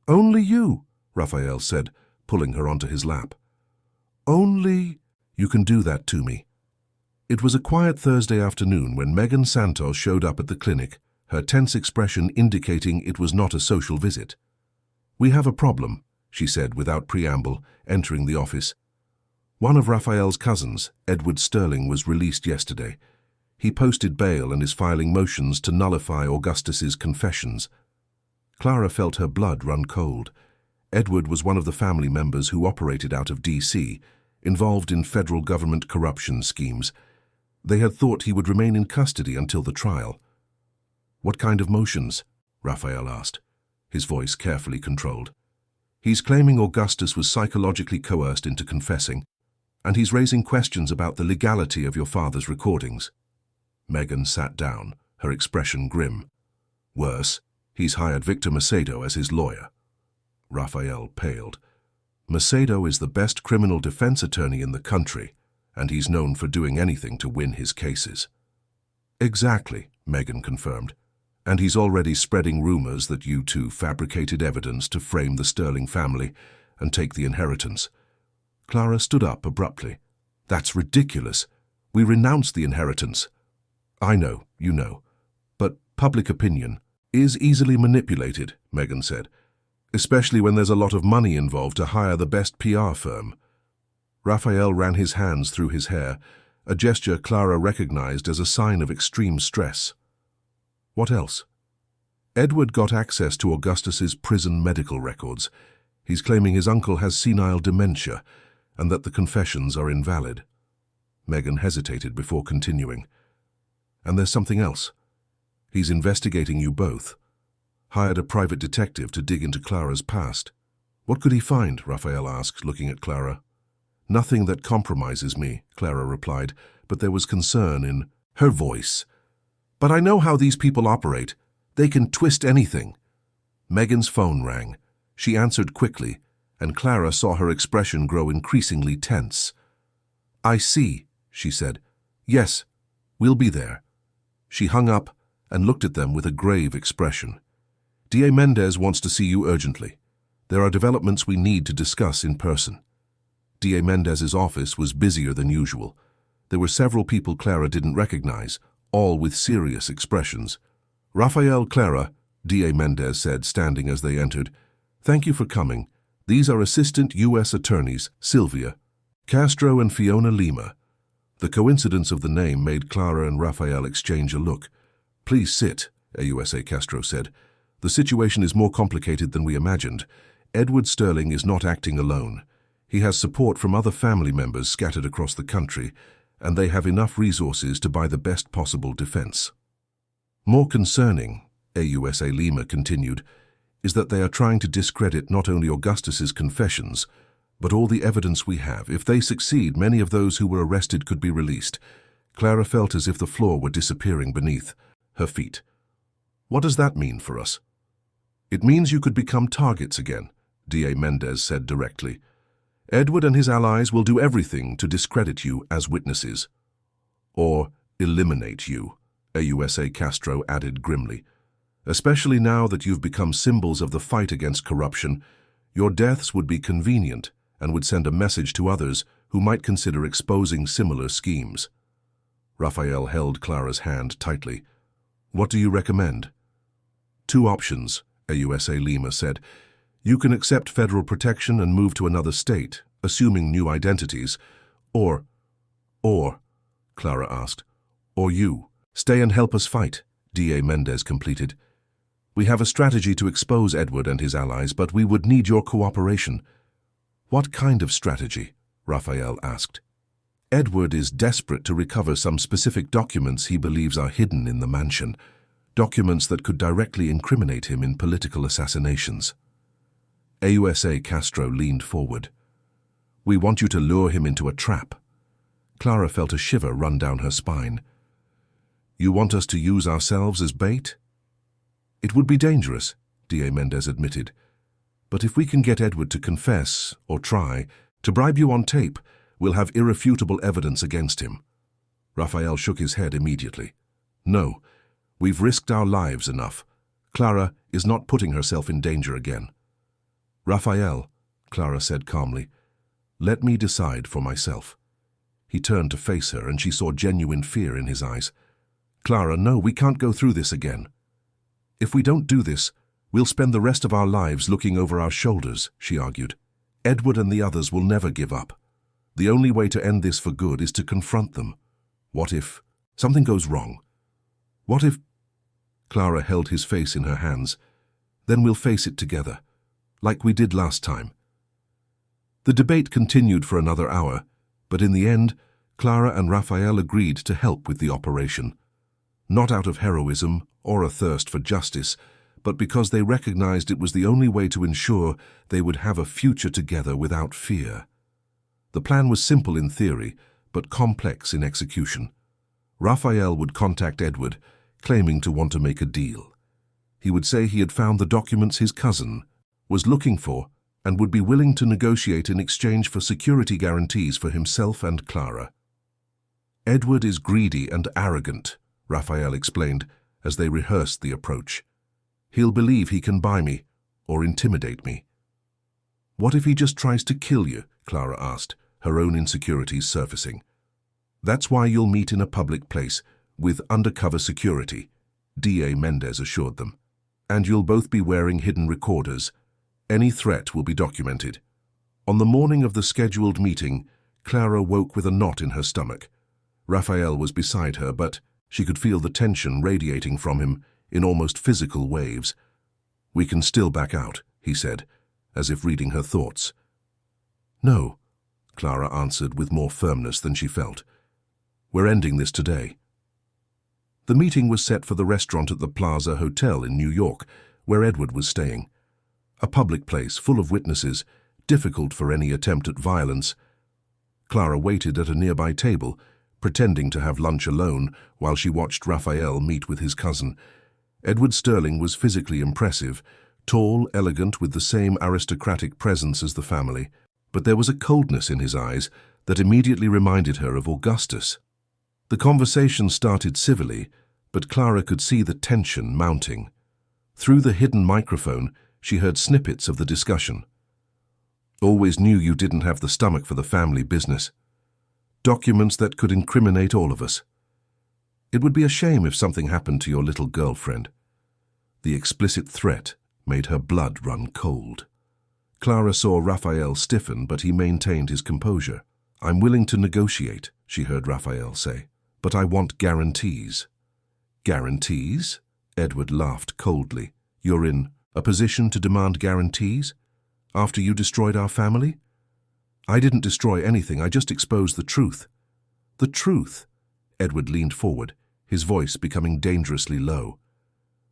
"Only you," Raphael said, pulling her onto his lap. "Only you can do that to me." It was a quiet Thursday afternoon when Megan Santos showed up at the clinic, her tense expression indicating it was not a social visit. "We have a problem," she said without preamble, entering the office. One of Raphael's cousins, Edward Sterling, was released yesterday. He posted bail and is filing motions to nullify Augustus's confessions. Clara felt her blood run cold. Edward was one of the family members who operated out of D.C., involved in federal government corruption schemes. They had thought he would remain in custody until the trial. "What kind of motions?" Raphael asked, his voice carefully controlled. "He's claiming Augustus was psychologically coerced into confessing, and he's raising questions about the legality of your father's recordings." Megan sat down, her expression grim. "Worse, he's hired Victor Macedo as his lawyer." Raphael paled. "Macedo is the best criminal defense attorney in the country, and he's known for doing anything to win his cases." "Exactly," Megan confirmed. "And he's already spreading rumors that you two fabricated evidence to frame the Sterling family and take the inheritance." Clara stood up abruptly. "That's ridiculous. We renounced the inheritance." "I know, you know. But public opinion is easily manipulated," Megan said, "especially when there's a lot of money involved to hire the best PR firm." Raphael ran his hands through his hair, a gesture Clara recognized as a sign of extreme stress. "What else?" "Edward got access to Augustus's prison medical records. He's claiming his uncle has senile dementia and that the confessions are invalid." Megan hesitated before continuing. "And there's something else. He's investigating you both. Hired a private detective to dig into Clara's past." "What could he find?" Raphael asked, looking at Clara. "Nothing that compromises me," Clara replied, but there was concern in her voice. "But I know how these people operate. They can twist anything." Megan's phone rang. She answered quickly, and Clara saw her expression grow increasingly tense. "I see," she said. "Yes, we'll be there." She hung up and looked at them with a grave expression. "D.A. Mendez wants to see you urgently. There are developments we need to discuss in person." D.A. Mendez's office was busier than usual. There were several people Clara didn't recognize, all with serious expressions. "Raphael, Clara," D.A. Mendez said, standing as they entered. "Thank you for coming. These are Assistant U.S. Attorneys, Sylvia, Castro and Fiona Lima." The coincidence of the name made Clara and Raphael exchange a look. "Please sit," AUSA Castro said. "The situation is more complicated than we imagined. Edward Sterling is not acting alone. He has support from other family members scattered across the country, and they have enough resources to buy the best possible defense. More concerning, AUSA Lima continued, is that they are trying to discredit not only Augustus's confessions, but all the evidence we have. If they succeed, many of those who were arrested could be released. Clara felt as if the floor were disappearing beneath her feet. What does that mean for us? It means you could become targets again, D.A. Mendez said directly. Edward and his allies will do everything to discredit you as witnesses. Or eliminate you, AUSA Castro added grimly. Especially now that you've become symbols of the fight against corruption, your deaths would be convenient and would send a message to others who might consider exposing similar schemes. Raphael held Clara's hand tightly. What do you recommend? 2 options, AUSA Lima said. You can accept federal protection and move to another state, assuming new identities. Or, Clara asked. Or you. Stay and help us fight, D.A. Mendez completed. We have a strategy to expose Edward and his allies, but we would need your cooperation. What kind of strategy? Raphael asked. Edward is desperate to recover some specific documents he believes are hidden in the mansion, documents that could directly incriminate him in political assassinations. AUSA Castro leaned forward. We want you to lure him into a trap. Clara felt a shiver run down her spine. You want us to use ourselves as bait? It would be dangerous, D.A. Mendez admitted. But if we can get Edward to confess, or try, to bribe you on tape, we'll have irrefutable evidence against him. Raphael shook his head immediately. No, we've risked our lives enough. Clara is not putting herself in danger again. Raphael, Clara said calmly, let me decide for myself. He turned to face her, and she saw genuine fear in his eyes. Clara, no, we can't go through this again. If we don't do this, we'll spend the rest of our lives looking over our shoulders, she argued. Edward and the others will never give up. The only way to end this for good is to confront them. What if something goes wrong? What if... Clara held his face in her hands. Then we'll face it together, like we did last time. The debate continued for another hour, but in the end, Clara and Raphael agreed to help with the operation. Not out of heroism or a thirst for justice, but because they recognized it was the only way to ensure they would have a future together without fear. The plan was simple in theory, but complex in execution. Raphael would contact Edward, claiming to want to make a deal. He would say he had found the documents his cousin was looking for and would be willing to negotiate in exchange for security guarantees for himself and Clara. Edward is greedy and arrogant, Raphael explained as they rehearsed the approach. He'll believe he can buy me or intimidate me. What if he just tries to kill you? Clara asked, her own insecurities surfacing. That's why you'll meet in a public place with undercover security, D.A. Mendez assured them. And you'll both be wearing hidden recorders. Any threat will be documented. On the morning of the scheduled meeting, Clara woke with a knot in her stomach. Raphael was beside her, but she could feel the tension radiating from him in almost physical waves. We can still back out, he said, as if reading her thoughts. No, Clara answered with more firmness than she felt. We're ending this today. The meeting was set for the restaurant at the Plaza Hotel in New York, where Edward was staying. A public place full of witnesses, difficult for any attempt at violence. Clara waited at a nearby table, pretending to have lunch alone while she watched Raphael meet with his cousin. Edward Sterling was physically impressive, tall, elegant, with the same aristocratic presence as the family, but there was a coldness in his eyes that immediately reminded her of Augustus. The conversation started civilly, but Clara could see the tension mounting. Through the hidden microphone, she heard snippets of the discussion. Always knew you didn't have the stomach for the family business. Documents that could incriminate all of us. It would be a shame if something happened to your little girlfriend. The explicit threat made her blood run cold. Clara saw Raphael stiffen, but he maintained his composure. I'm willing to negotiate, she heard Raphael say, but I want guarantees. Guarantees? Edward laughed coldly. You're in a position to demand guarantees? After you destroyed our family? I didn't destroy anything, I just exposed the truth. The truth? Edward leaned forward, his voice becoming dangerously low.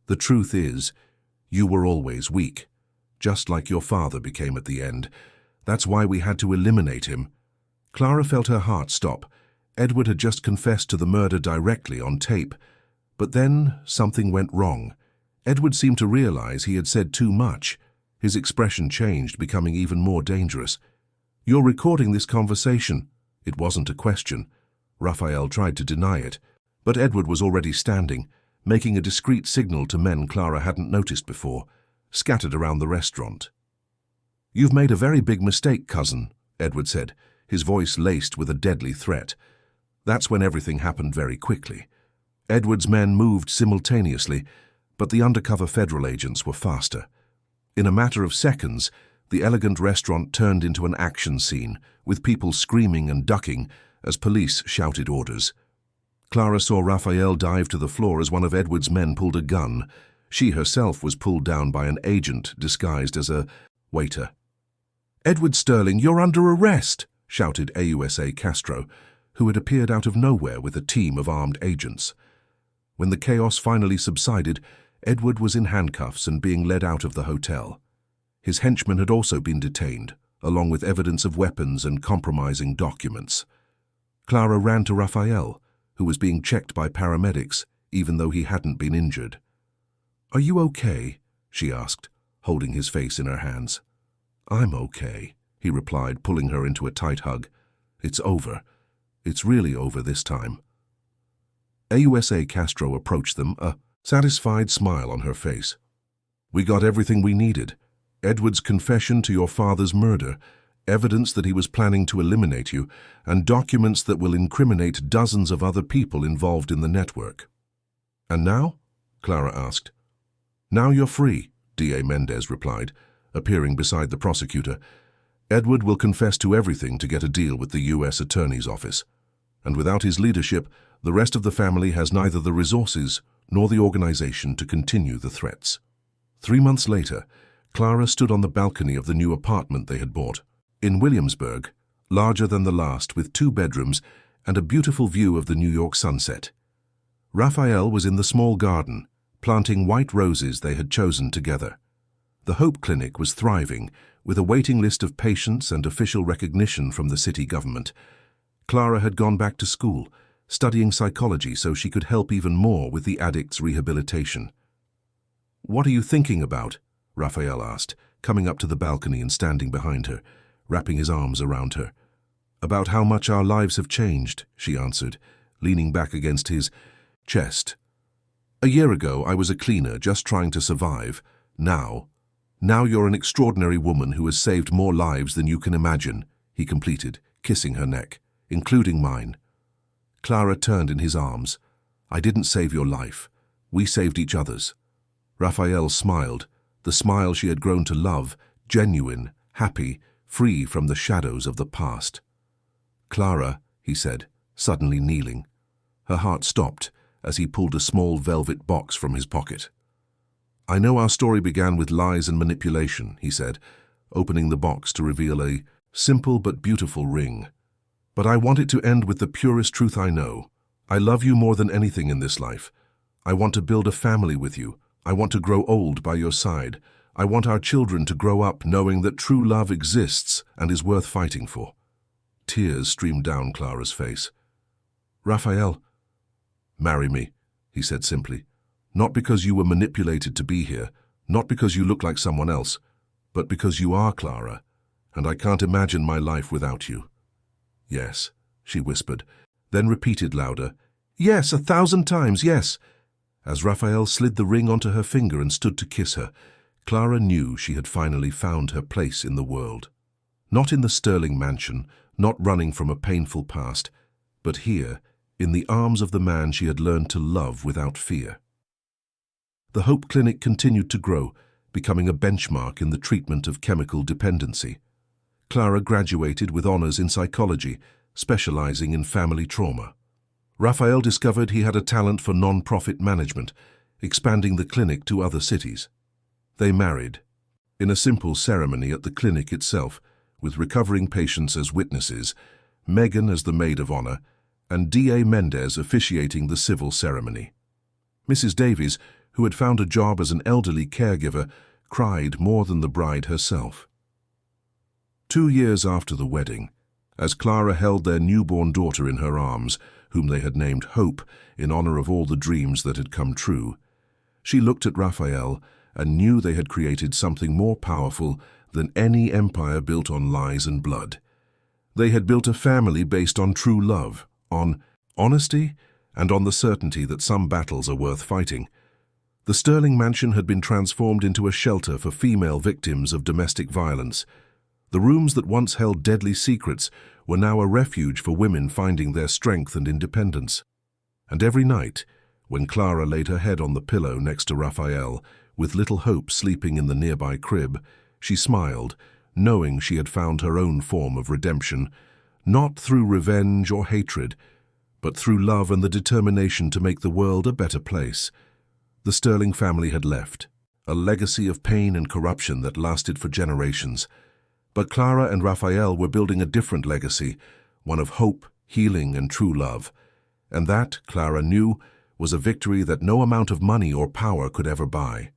The truth is, you were always weak, just like your father became at the end. That's why we had to eliminate him. Clara felt her heart stop. Edward had just confessed to the murder directly on tape. But then something went wrong. Edward seemed to realize he had said too much. His expression changed, becoming even more dangerous. You're recording this conversation. It wasn't a question. Raphael tried to deny it, but Edward was already standing, making a discreet signal to men Clara hadn't noticed before, scattered around the restaurant. You've made a very big mistake, cousin, Edward said, his voice laced with a deadly threat. That's when everything happened very quickly. Edward's men moved simultaneously, but the undercover federal agents were faster. In a matter of seconds, the elegant restaurant turned into an action scene, with people screaming and ducking as police shouted orders. Clara saw Raphael dive to the floor as one of Edward's men pulled a gun. She herself was pulled down by an agent disguised as a waiter. "Edward Sterling, you're under arrest!" shouted AUSA Castro, who had appeared out of nowhere with a team of armed agents. When the chaos finally subsided, Edward was in handcuffs and being led out of the hotel. His henchmen had also been detained, along with evidence of weapons and compromising documents. Clara ran to Raphael, who was being checked by paramedics, even though he hadn't been injured. "Are you okay?" she asked, holding his face in her hands. "I'm okay," he replied, pulling her into a tight hug. "It's over. It's really over this time." AUSA Castro approached them, a satisfied smile on her face. "We got everything we needed. Edward's confession to your father's murder, evidence that he was planning to eliminate you, and documents that will incriminate dozens of other people involved in the network." "And now?" Clara asked. "Now you're free," D.A. Mendez replied, appearing beside the prosecutor. "Edward will confess to everything to get a deal with the U.S. Attorney's Office. And without his leadership, the rest of the family has neither the resources nor the organization to continue the threats." 3 months later, Clara stood on the balcony of the new apartment they had bought, in Williamsburg, larger than the last, with 2 bedrooms and a beautiful view of the New York sunset. Raphael was in the small garden, planting white roses they had chosen together. The Hope Clinic was thriving, with a waiting list of patients and official recognition from the city government. Clara had gone back to school, studying psychology so she could help even more with the addict's rehabilitation. "What are you thinking about?" Raphael asked, coming up to the balcony and standing behind her, wrapping his arms around her. "About how much our lives have changed," she answered, leaning back against his chest. "A year ago, I was a cleaner, just trying to survive. Now you're an extraordinary woman who has saved more lives than you can imagine," he completed, kissing her neck, "including mine." Clara turned in his arms. "I didn't save your life. We saved each other's." Raphael smiled, the smile she had grown to love, genuine, happy, free from the shadows of the past. "Clara," he said, suddenly kneeling. Her heart stopped as he pulled a small velvet box from his pocket. "I know our story began with lies and manipulation," he said, opening the box to reveal a simple but beautiful ring. "But I want it to end with the purest truth I know. I love you more than anything in this life. I want to build a family with you. I want to grow old by your side. I want our children to grow up knowing that true love exists and is worth fighting for." Tears streamed down Clara's face. "Raphael." "Marry me," he said simply. "Not because you were manipulated to be here, not because you look like someone else, but because you are Clara, and I can't imagine my life without you." "Yes," she whispered, then repeated louder, "Yes, 1,000 times, yes." As Raphael slid the ring onto her finger and stood to kiss her, Clara knew she had finally found her place in the world. Not in the Sterling mansion, not running from a painful past, but here, in the arms of the man she had learned to love without fear. The Hope Clinic continued to grow, becoming a benchmark in the treatment of chemical dependency. Clara graduated with honors in psychology, specializing in family trauma. Raphael discovered he had a talent for non-profit management, expanding the clinic to other cities. They married, in a simple ceremony at the clinic itself, with recovering patients as witnesses, Megan as the maid of honor, and D.A. Mendez officiating the civil ceremony. Mrs. Davies, who had found a job as an elderly caregiver, cried more than the bride herself. 2 years after the wedding, as Clara held their newborn daughter in her arms, whom they had named Hope in honor of all the dreams that had come true, she looked at Raphael and knew they had created something more powerful than any empire built on lies and blood. They had built a family based on true love, on honesty, and on the certainty that some battles are worth fighting. The Sterling mansion had been transformed into a shelter for female victims of domestic violence. The rooms that once held deadly secrets were now a refuge for women finding their strength and independence. And every night, when Clara laid her head on the pillow next to Raphael, with little Hope sleeping in the nearby crib, she smiled, knowing she had found her own form of redemption, not through revenge or hatred, but through love and the determination to make the world a better place. The Sterling family had left, a legacy of pain and corruption that lasted for generations. But Clara and Raphael were building a different legacy, one of hope, healing, and true love. And that, Clara knew, was a victory that no amount of money or power could ever buy.